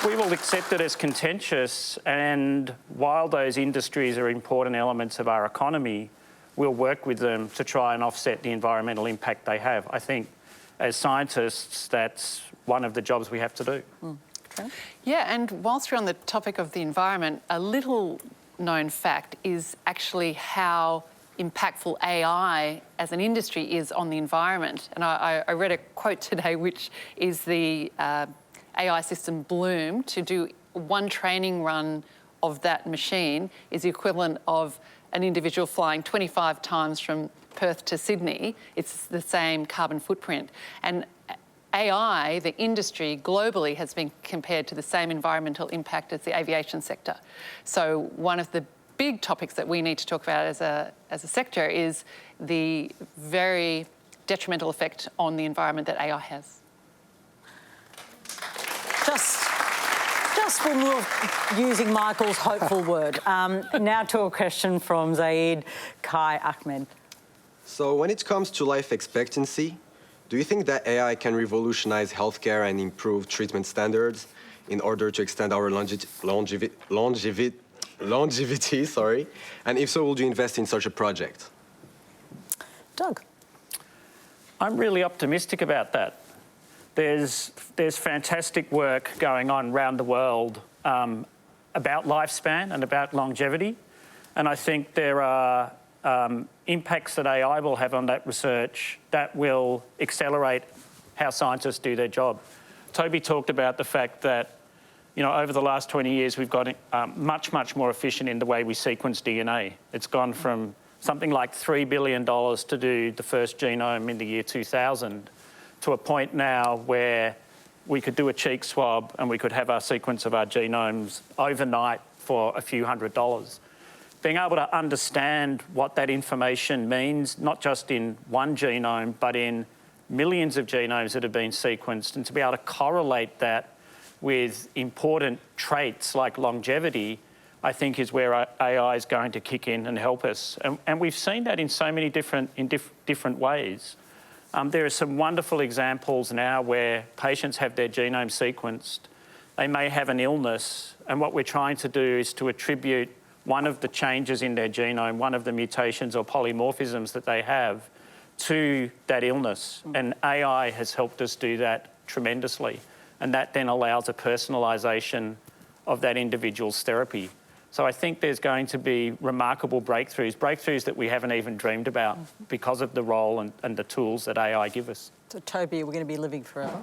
S5: We will accept it as contentious, and while those industries are important elements of our economy, we'll work with them to try and offset the environmental impact they have. I think as scientists, that's one of the jobs we have to do.
S4: Yeah, and whilst we're on the topic of the environment, a little known fact is actually how impactful AI as an industry is on the environment. And I read a quote today, which is the AI system Bloom. To do one training run of that machine is the equivalent of an individual flying 25 times from Perth to Sydney. It's the same carbon footprint. And AI, the industry globally, has been compared to the same environmental impact as the aviation sector. So one of the big topics that we need to talk about as a sector is the very detrimental effect on the environment that AI has.
S1: Just when we were using Michael's hopeful word. Now to a question from Zaid Kai Ahmed.
S13: So when it comes to life expectancy, do you think that AI can revolutionize healthcare and improve treatment standards in order to extend our longevity? Sorry. And if so, would you invest in such a project?
S1: Doug.
S5: I'm really optimistic about that. There's fantastic work going on around the world about lifespan and about longevity. And I think there are impacts that AI will have on that research that will accelerate how scientists do their job. Toby talked about the fact that, over the last 20 years, we've got much more efficient in the way we sequence DNA. It's gone from something like $3 billion to do the first genome in the year 2000 to a point now where we could do a cheek swab and we could have our sequence of our genomes overnight for a few $100s. Being able to understand what that information means, not just in one genome, but in millions of genomes that have been sequenced, and to be able to correlate that with important traits like longevity, I think is where AI is going to kick in and help us. And we've seen that in so many different ways. There are some wonderful examples now where patients have their genome sequenced. They may have an illness, and what we're trying to do is to attribute one of the changes in their genome, one of the mutations or polymorphisms that they have, to that illness. And AI has helped us do that tremendously. And that then allows a personalisation of that individual's therapy. So I think there's going to be remarkable breakthroughs that we haven't even dreamed about because of the role and the tools that AI give us.
S1: So Toby, we're going to be living forever?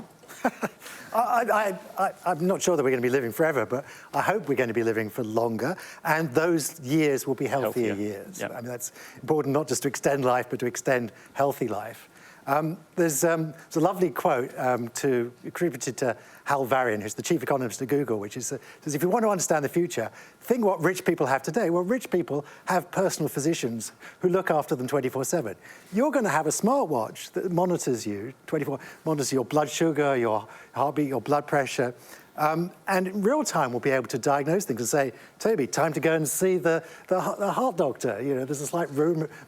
S3: I'm not sure that we're going to be living forever, but I hope we're going to be living for longer, and those years will be healthier years. Yep. I mean, that's important not just to extend life, but to extend healthy life. There's a lovely quote attributed to Hal Varian, who's the chief economist at Google, which says, if you want to understand the future, think what rich people have today. Well, rich people have personal physicians who look after them 24/7. You're going to have a smartwatch that monitors you 24, monitors your blood sugar, your heartbeat, your blood pressure, and in real time we'll be able to diagnose things and say, Toby, time to go and see the heart doctor. There's a slight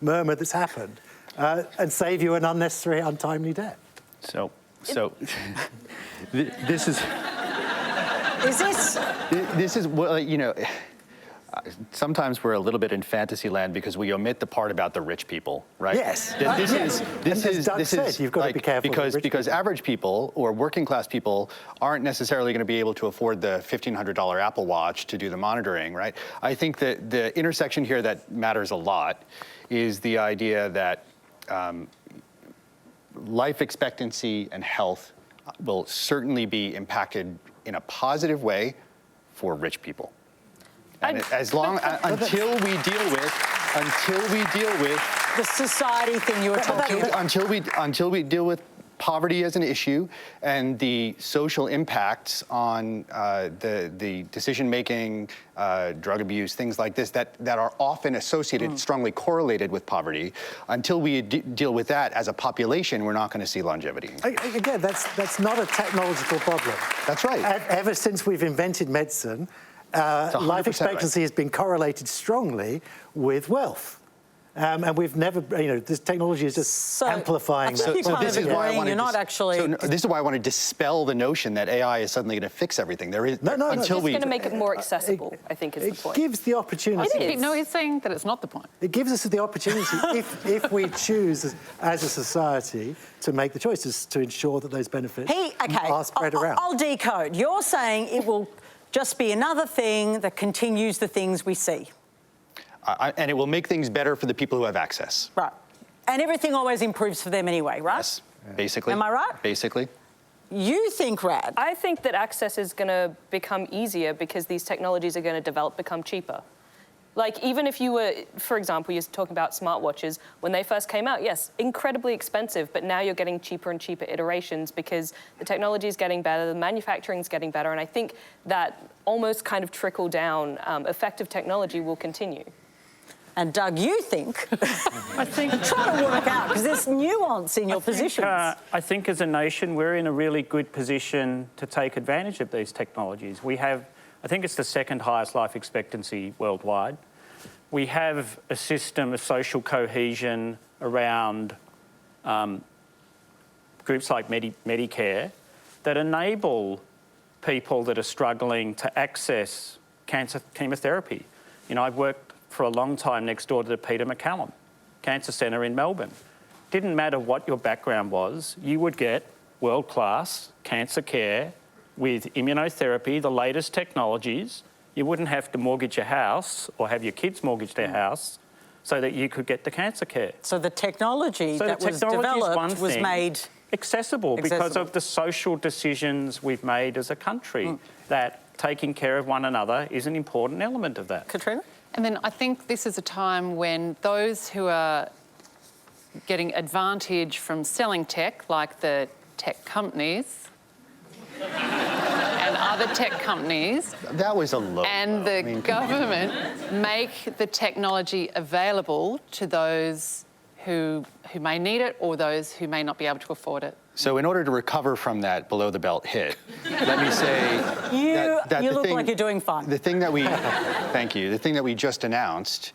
S3: murmur that's happened. And save you an unnecessary, untimely death.
S7: So this is...
S1: Is this?
S7: This is, well, sometimes we're a little bit in fantasy land because we omit the part about the rich people, right?
S3: Yes.
S7: This is
S3: you've got to be careful
S7: because average people or working class people aren't necessarily going to be able to afford the $1,500 Apple Watch to do the monitoring, right? I think that the intersection here that matters a lot is the idea that life expectancy and health will certainly be impacted in a positive way for rich people. And until we deal with
S1: the society thing you were talking about.
S7: Until we deal with poverty as an issue and the social impacts on the decision-making, drug abuse, things like this that are often associated, strongly correlated with poverty, until we deal with that as a population, we're not going to see longevity.
S3: Again, that's not a technological problem.
S7: That's right.
S3: Ever since we've invented medicine, life expectancy has been correlated strongly with wealth. And we've never, this technology is just amplifying that.
S7: This is why I want to dispel the notion that AI is suddenly going to fix everything. There is
S6: It's going to make it more accessible, I think is the point.
S3: It gives the opportunity.
S4: No, he's saying that it's not the point.
S3: It gives us the opportunity, if we choose as a society to make the choices to ensure that those benefits are spread around.
S1: I'll decode. You're saying it will just be another thing that continues the things we see.
S7: And it will make things better for the people who have access.
S1: Right. And everything always improves for them anyway, right?
S7: Yes, basically.
S1: Am I right?
S7: Basically.
S1: You think, Rad?
S6: I think that access is going to become easier because these technologies are going to become cheaper. Like, even if you were, for example, you're talking about smartwatches, when they first came out, yes, incredibly expensive, but now you're getting cheaper and cheaper iterations because the technology is getting better, the manufacturing is getting better, and I think that almost kind of trickle-down effect of technology will continue.
S1: And Doug, you think? I think trying to work out because there's nuance in your positions.
S5: I think as a nation we're in a really good position to take advantage of these technologies. We have, I think it's the second highest life expectancy worldwide. We have a system of social cohesion around groups like Medicare that enable people that are struggling to access cancer chemotherapy. I've worked for a long time next door to the Peter MacCallum Cancer Centre in Melbourne. Didn't matter what your background was, you would get world-class cancer care with immunotherapy, the latest technologies. You wouldn't have to mortgage your house or have your kids mortgage their house so that you could get the cancer care.
S1: So the technology that was developed was made
S5: accessible because of the social decisions we've made as a country, that taking care of one another is an important element of that.
S1: Katrina?
S4: And then I think this is a time when those who are getting advantage from selling tech, like the tech companies and other tech companies,
S7: that was a low
S4: and the government make the technology available to those who may need it or those who may not be able to afford it.
S7: So in order to recover from that below-the-belt hit, let me say that
S1: you look like you're doing fine.
S7: The thing that we, thank you, the thing that we just announced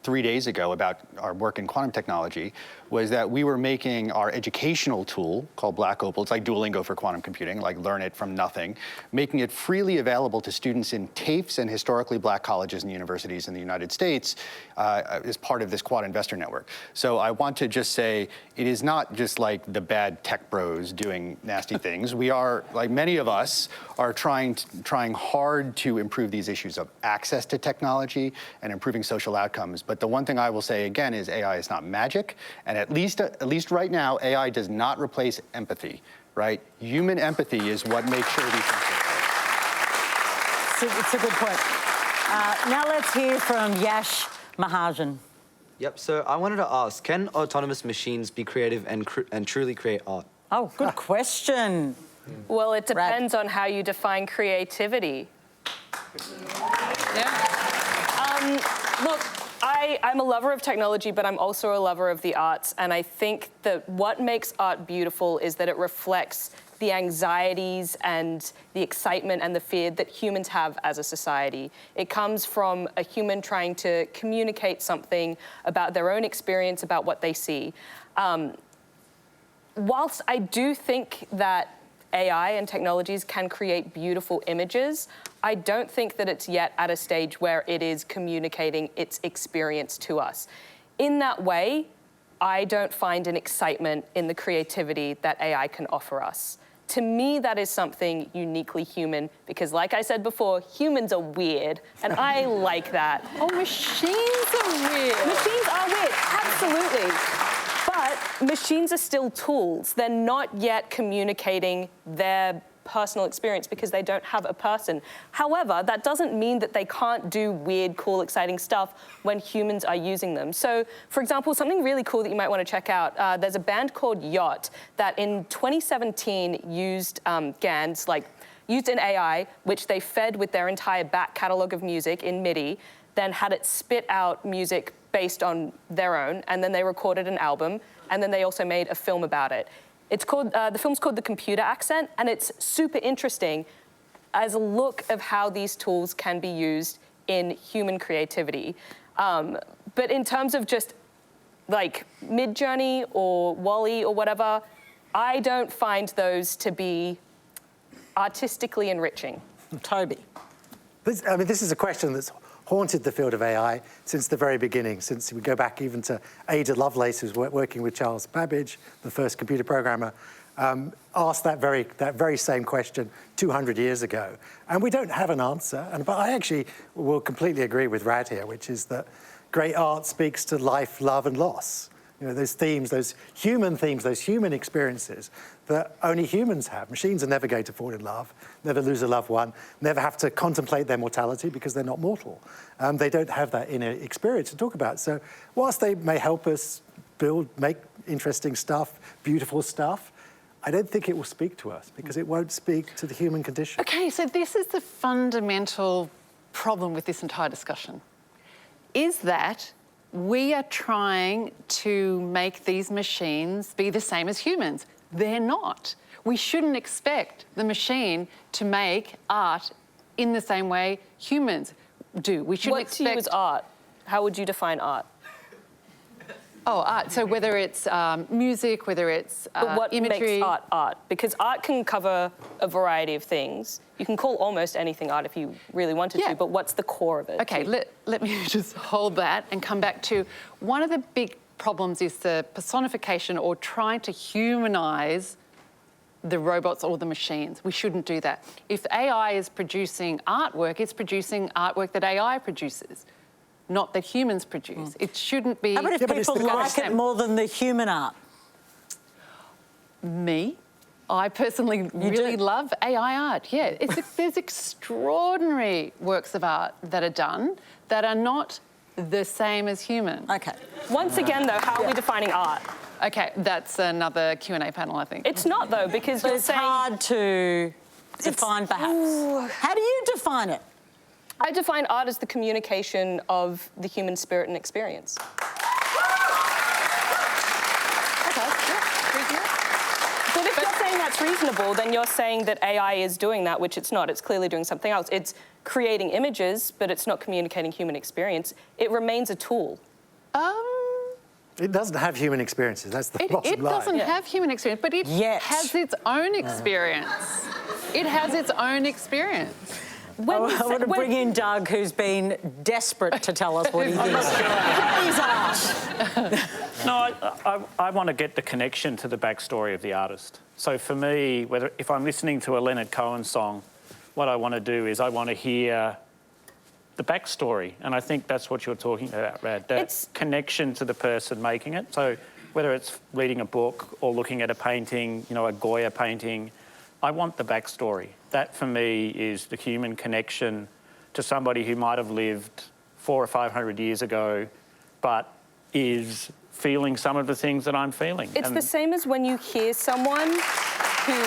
S7: 3 days ago about our work in quantum technology was that we were making our educational tool called Black Opal, it's like Duolingo for quantum computing, like learn it from nothing, making it freely available to students in TAFEs and historically black colleges and universities in the United States as part of this Quad Investor Network. So I want to just say, it is not just like the bad tech bros doing nasty things. We are, like many of us, are trying hard to improve these issues of access to technology and improving social outcomes. But the one thing I will say again is AI is not magic, and at least right now, AI does not replace empathy, right? Human empathy is what makes sure these things work.
S1: It's a good point. Now let's hear from Yash Mahajan.
S14: Yep, so I wanted to ask, can autonomous machines be creative and truly create art?
S1: Oh, good question.
S6: Well, it depends on how you define creativity. Look, I'm a lover of technology, but I'm also a lover of the arts, and I think that what makes art beautiful is that it reflects the anxieties and the excitement and the fear that humans have as a society. It comes from a human trying to communicate something about their own experience, about what they see. Whilst I do think that AI and technologies can create beautiful images, I don't think that it's yet at a stage where it is communicating its experience to us. In that way, I don't find an excitement in the creativity that AI can offer us. To me, that is something uniquely human because, like I said before, humans are weird, and I like that.
S4: Oh, machines are weird.
S6: Machines are weird, absolutely. But machines are still tools. They're not yet communicating their personal experience because they don't have a person. However, that doesn't mean that they can't do weird, cool, exciting stuff when humans are using them. So, for example, something really cool that you might want to check out, there's a band called Yacht that in 2017 used GANs, used an AI, which they fed with their entire back catalogue of music in MIDI, then had it spit out music based on their own, and then they recorded an album, and then they also made a film about it. It's called, the film's called The Computer Accent, and it's super interesting as a look of how these tools can be used in human creativity. But in terms of just like Midjourney or Wall-E or whatever, I don't find those to be artistically enriching.
S1: Toby.
S3: This is a question that's haunted the field of AI since the very beginning, since we go back even to Ada Lovelace, who's working with Charles Babbage, the first computer programmer, asked that very same question 200 years ago. And we don't have an answer. But I actually will completely agree with Rad here, which is that great art speaks to life, love, and loss. You know, those themes, those human experiences that only humans have. Machines are never going to fall in love, never lose a loved one, never have to contemplate their mortality because they're not mortal. They don't have that inner experience to talk about. So whilst they may help us make interesting stuff, beautiful stuff, I don't think it will speak to us because it won't speak to the human condition.
S4: Okay, so this is the fundamental problem with this entire discussion, is that we are trying to make these machines be the same as humans. They're not. We shouldn't expect the machine to make art in the same way humans do. We shouldn't expect...
S6: What to you is art? How would you define art?
S4: Oh, art. So whether it's music, whether it's
S6: but what
S4: imagery...
S6: makes art art? Because art can cover a variety of things. You can call almost anything art if you really wanted to, but what's the core of it?
S4: Okay, let me just hold that and come back to one of the big problems is the personification or trying to humanise the robots or the machines. We shouldn't do that. If AI is producing artwork, it's producing artwork that AI produces, not that humans produce. It shouldn't be...
S1: How about if people like it more than the human art?
S4: Me? I personally really love AI art, yeah. There's extraordinary works of art that are done that are not the same as human.
S1: Okay.
S6: Once again, though, how are we defining art?
S4: Okay, that's another Q&A panel, I think.
S6: It's not, though, because you're saying...
S1: It's hard to define, perhaps. How do you define it?
S6: I define art as the communication of the human spirit and experience. But if you're saying that's reasonable, then you're saying that AI is doing that, which it's not. It's clearly doing something else. It's creating images, but it's not communicating human experience. It remains a tool.
S3: It doesn't have human experiences. That's the bottom line.
S4: It doesn't have human experience, but it has its own experience. It has its own experience.
S1: I want to bring in Doug, who's been desperate to tell us what he thinks. What is art?
S5: No, I want to get the connection to the backstory of the artist. So for me, if I'm listening to a Leonard Cohen song, what I want to do is I want to hear the backstory. And I think that's what you're talking about, Rad, that connection to the person making it. So whether it's reading a book or looking at a painting, you know, a Goya painting, I want the backstory. That, for me, is the human connection to somebody who might have lived 400 or 500 years ago, but is feeling some of the things that I'm feeling.
S6: It's the same as when you hear someone who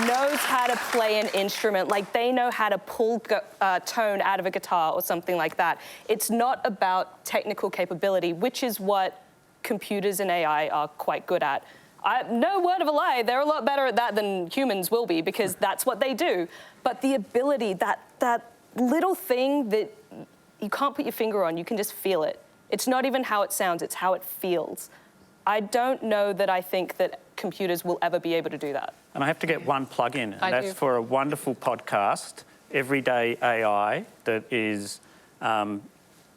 S6: knows how to play an instrument, like they know how to pull tone out of a guitar or something like that. It's not about technical capability, which is what computers and AI are quite good at. No word of a lie, they're a lot better at that than humans will be because that's what they do. But the ability, that little thing that you can't put your finger on, you can just feel it. It's not even how it sounds, it's how it feels. I don't know that I think that computers will ever be able to do that.
S5: And I have to get one plug in, and
S4: I
S5: that's
S4: do.
S5: for a wonderful podcast, Everyday AI, that is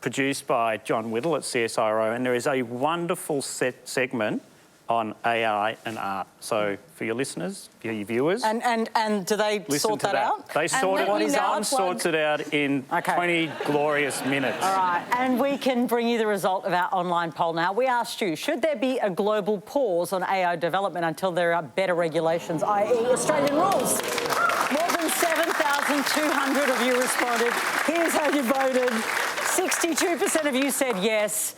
S5: produced by John Whittle at CSIRO, and there is a wonderful segment on AI and art. So for your listeners, for your viewers,
S1: And do they
S5: listen
S1: sort
S5: to
S1: that out?
S5: They sort it.
S1: What is
S5: John
S1: art?
S5: sorts it out in 20 glorious minutes.
S1: All right, and we can bring you the result of our online poll now. We asked you, should there be a global pause on AI development until there are better regulations, i.e. Australian rules? More than 7,200 of you responded. Here's how you voted. 62% of you said yes.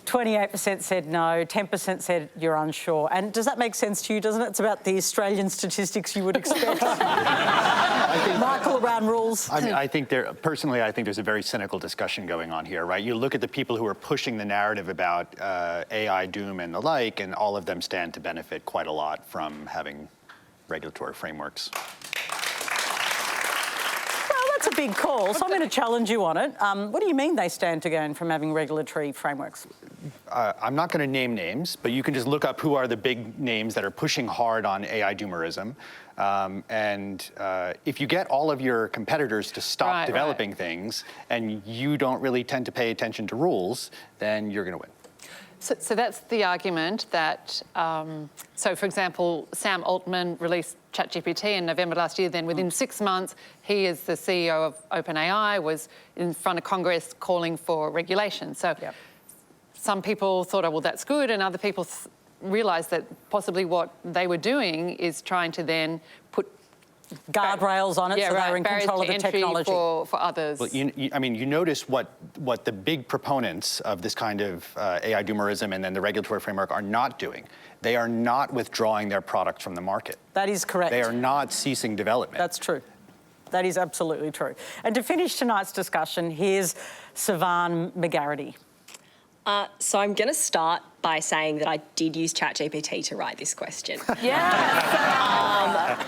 S1: 28% said no, 10% said you're unsure. And does that make sense to you, doesn't it? It's about the Australian statistics you would expect. Michael, around rules.
S7: I mean, I think there's a very cynical discussion going on here, right? You look at the people who are pushing the narrative about AI doom and the like, and all of them stand to benefit quite a lot from having regulatory frameworks.
S1: That's a big call, so I'm going to challenge you on it. What do you mean they stand to gain from having regulatory frameworks?
S7: I'm not going to name names, but you can just look up who are the big names that are pushing hard on AI doomerism. If you get all of your competitors to stop developing things and you don't really tend to pay attention to rules, then you're going to win.
S4: So that's the argument that, so for example, Sam Altman released ChatGPT in November last year. Then within 6 months, he, as the CEO of OpenAI, was in front of Congress calling for regulation. So some people thought, oh, well, that's good. And other people realised that possibly what they were doing is trying to then put
S1: guardrails on it so they're in control of the technology.
S4: For others.
S7: Well, you notice what the big proponents of this kind of AI doomerism and then the regulatory framework are not doing. They are not withdrawing their product from the market.
S1: That is correct.
S7: They are not ceasing development.
S1: That's true. That is absolutely true. And to finish tonight's discussion, here's Sivan McGarity.
S15: So I'm going to start by saying that I did use ChatGPT to write this question.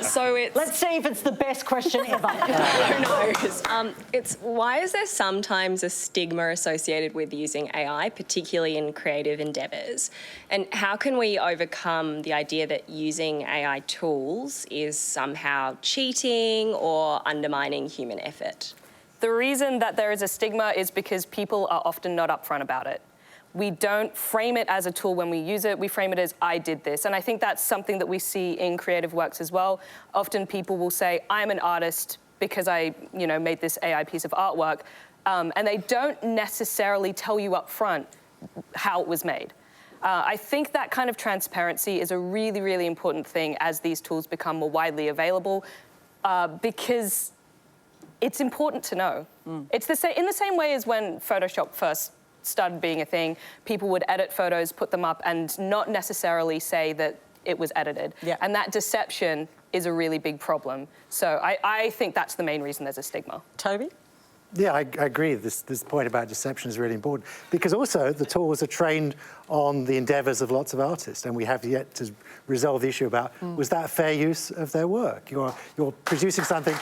S15: So it's...
S1: Let's see if it's the best question ever.
S15: Who knows? It's why is there sometimes a stigma associated with using AI, particularly in creative endeavours? And how can we overcome the idea that using AI tools is somehow cheating or undermining human effort?
S6: The reason that there is a stigma is because people are often not upfront about it. We don't frame it as a tool when we use it. We frame it as, I did this. And I think that's something that we see in creative works as well. Often people will say, I'm an artist because I made this AI piece of artwork. And they don't necessarily tell you up front how it was made. I think that kind of transparency is a really, really important thing as these tools become more widely available, because it's important to know. It's in the same way as when Photoshop first started being a thing, people would edit photos, put them up, and not necessarily say that it was edited. And that deception is a really big problem. So I think that's the main reason there's a stigma.
S1: Toby?
S3: Yeah, I agree. This point about deception is really important because also the tools are trained on the endeavours of lots of artists, and we have yet to resolve the issue about was that a fair use of their work? You're producing something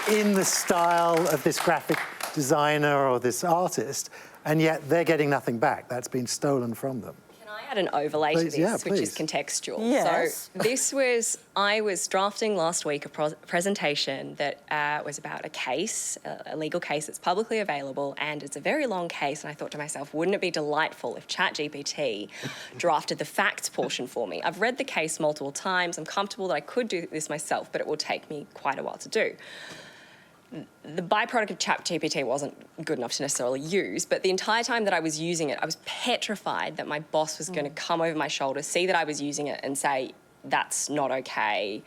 S3: in the style of this graphic designer or this artist, and yet they're getting nothing back. That's been stolen from them.
S15: Can I add an overlay to this, which is contextual?
S1: Yes.
S15: So I was drafting last week a presentation that was about a case, a legal case that's publicly available, and it's a very long case, and I thought to myself, wouldn't it be delightful if ChatGPT drafted the facts portion for me? I've read the case multiple times. I'm comfortable that I could do this myself, but it will take me quite a while to do. The byproduct of ChatGPT wasn't good enough to necessarily use, but the entire time that I was using it, I was petrified that my boss was going to come over my shoulder, see that I was using it and say, that's not okay,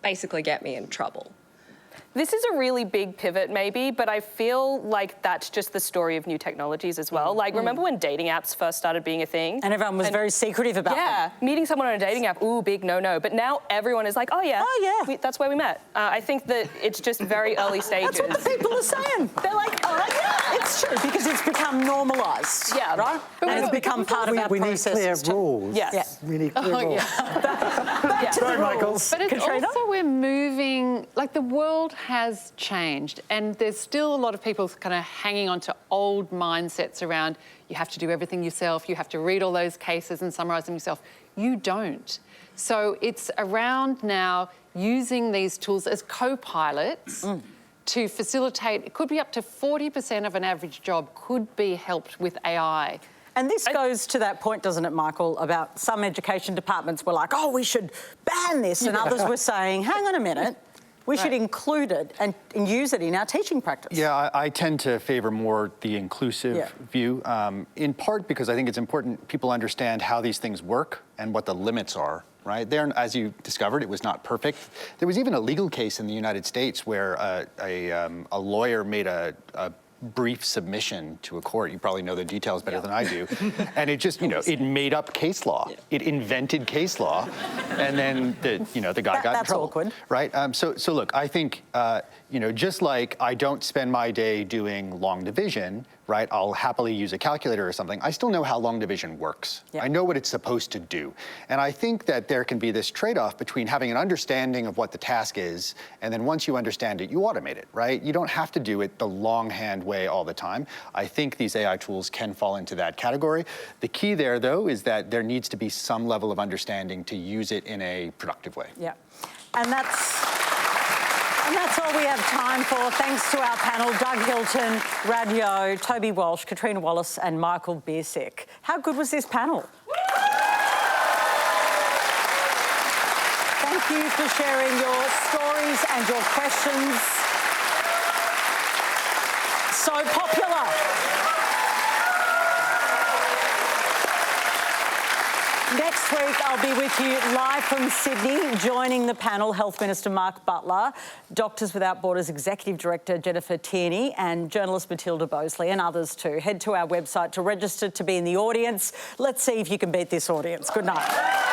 S15: basically get me in trouble.
S6: This is a really big pivot maybe, but I feel like that's just the story of new technologies as well. Like, remember when dating apps first started being a thing?
S1: And everyone was very secretive about them.
S6: Yeah, meeting someone on a dating app, ooh, big no-no. But now everyone is like, oh yeah, that's where we met. I think that it's just very early stages.
S1: That's what the people are saying. They're like, oh yeah. It's true, because it's become normalised.
S4: Yeah.
S1: Right?
S4: But
S1: And it's become part of our
S3: We need
S1: processes.
S3: clear rules.
S1: Yes.
S3: We need clear rules.
S1: Back to the rules.
S4: But it's
S1: Katrina?
S4: also we're moving, like the world has changed and there's still a lot of people kind of hanging on to old mindsets around you have to do everything yourself, you have to read all those cases and summarise them yourself. You don't. So it's around now using these tools as co-pilots to facilitate, it could be up to 40% of an average job could be helped with AI.
S1: And this goes to that point, doesn't it, Michael, about some education departments were like, oh, we should ban this, and others were saying, hang on a minute, we should include it and use it in our teaching practice.
S7: Yeah, I tend to favour more the inclusive view, in part because I think it's important people understand how these things work and what the limits are. Right there, as you discovered, it was not perfect. There was even a legal case in the United States where a lawyer made a brief submission to a court. You probably know the details better than I do. And it just, it made up case law. It invented case law, and then the guy got in trouble.
S1: Awkward.
S7: Right. So look, I think just like I don't spend my day doing long division. Right, I'll happily use a calculator or something. I still know how long division works. I know what it's supposed to do. And I think that there can be this trade-off between having an understanding of what the task is, and then once you understand it, you automate it, right? You don't have to do it the longhand way all the time. I think these AI tools can fall into that category. The key there, though, is that there needs to be some level of understanding to use it in a productive way.
S1: Yeah, and that's all we have time for. Thanks to our panel, Doug Hilton, Rad Yeo, Toby Walsh, Katrina Wallace and Michael Biersick. How good was this panel? Thank you for sharing your stories and your questions. So popular. Next week, I'll be with you live from Sydney, joining the panel, Health Minister Mark Butler, Doctors Without Borders Executive Director Jennifer Tierney and journalist Matilda Bosley and others too. Head to our website to register to be in the audience. Let's see if you can beat this audience. Good night.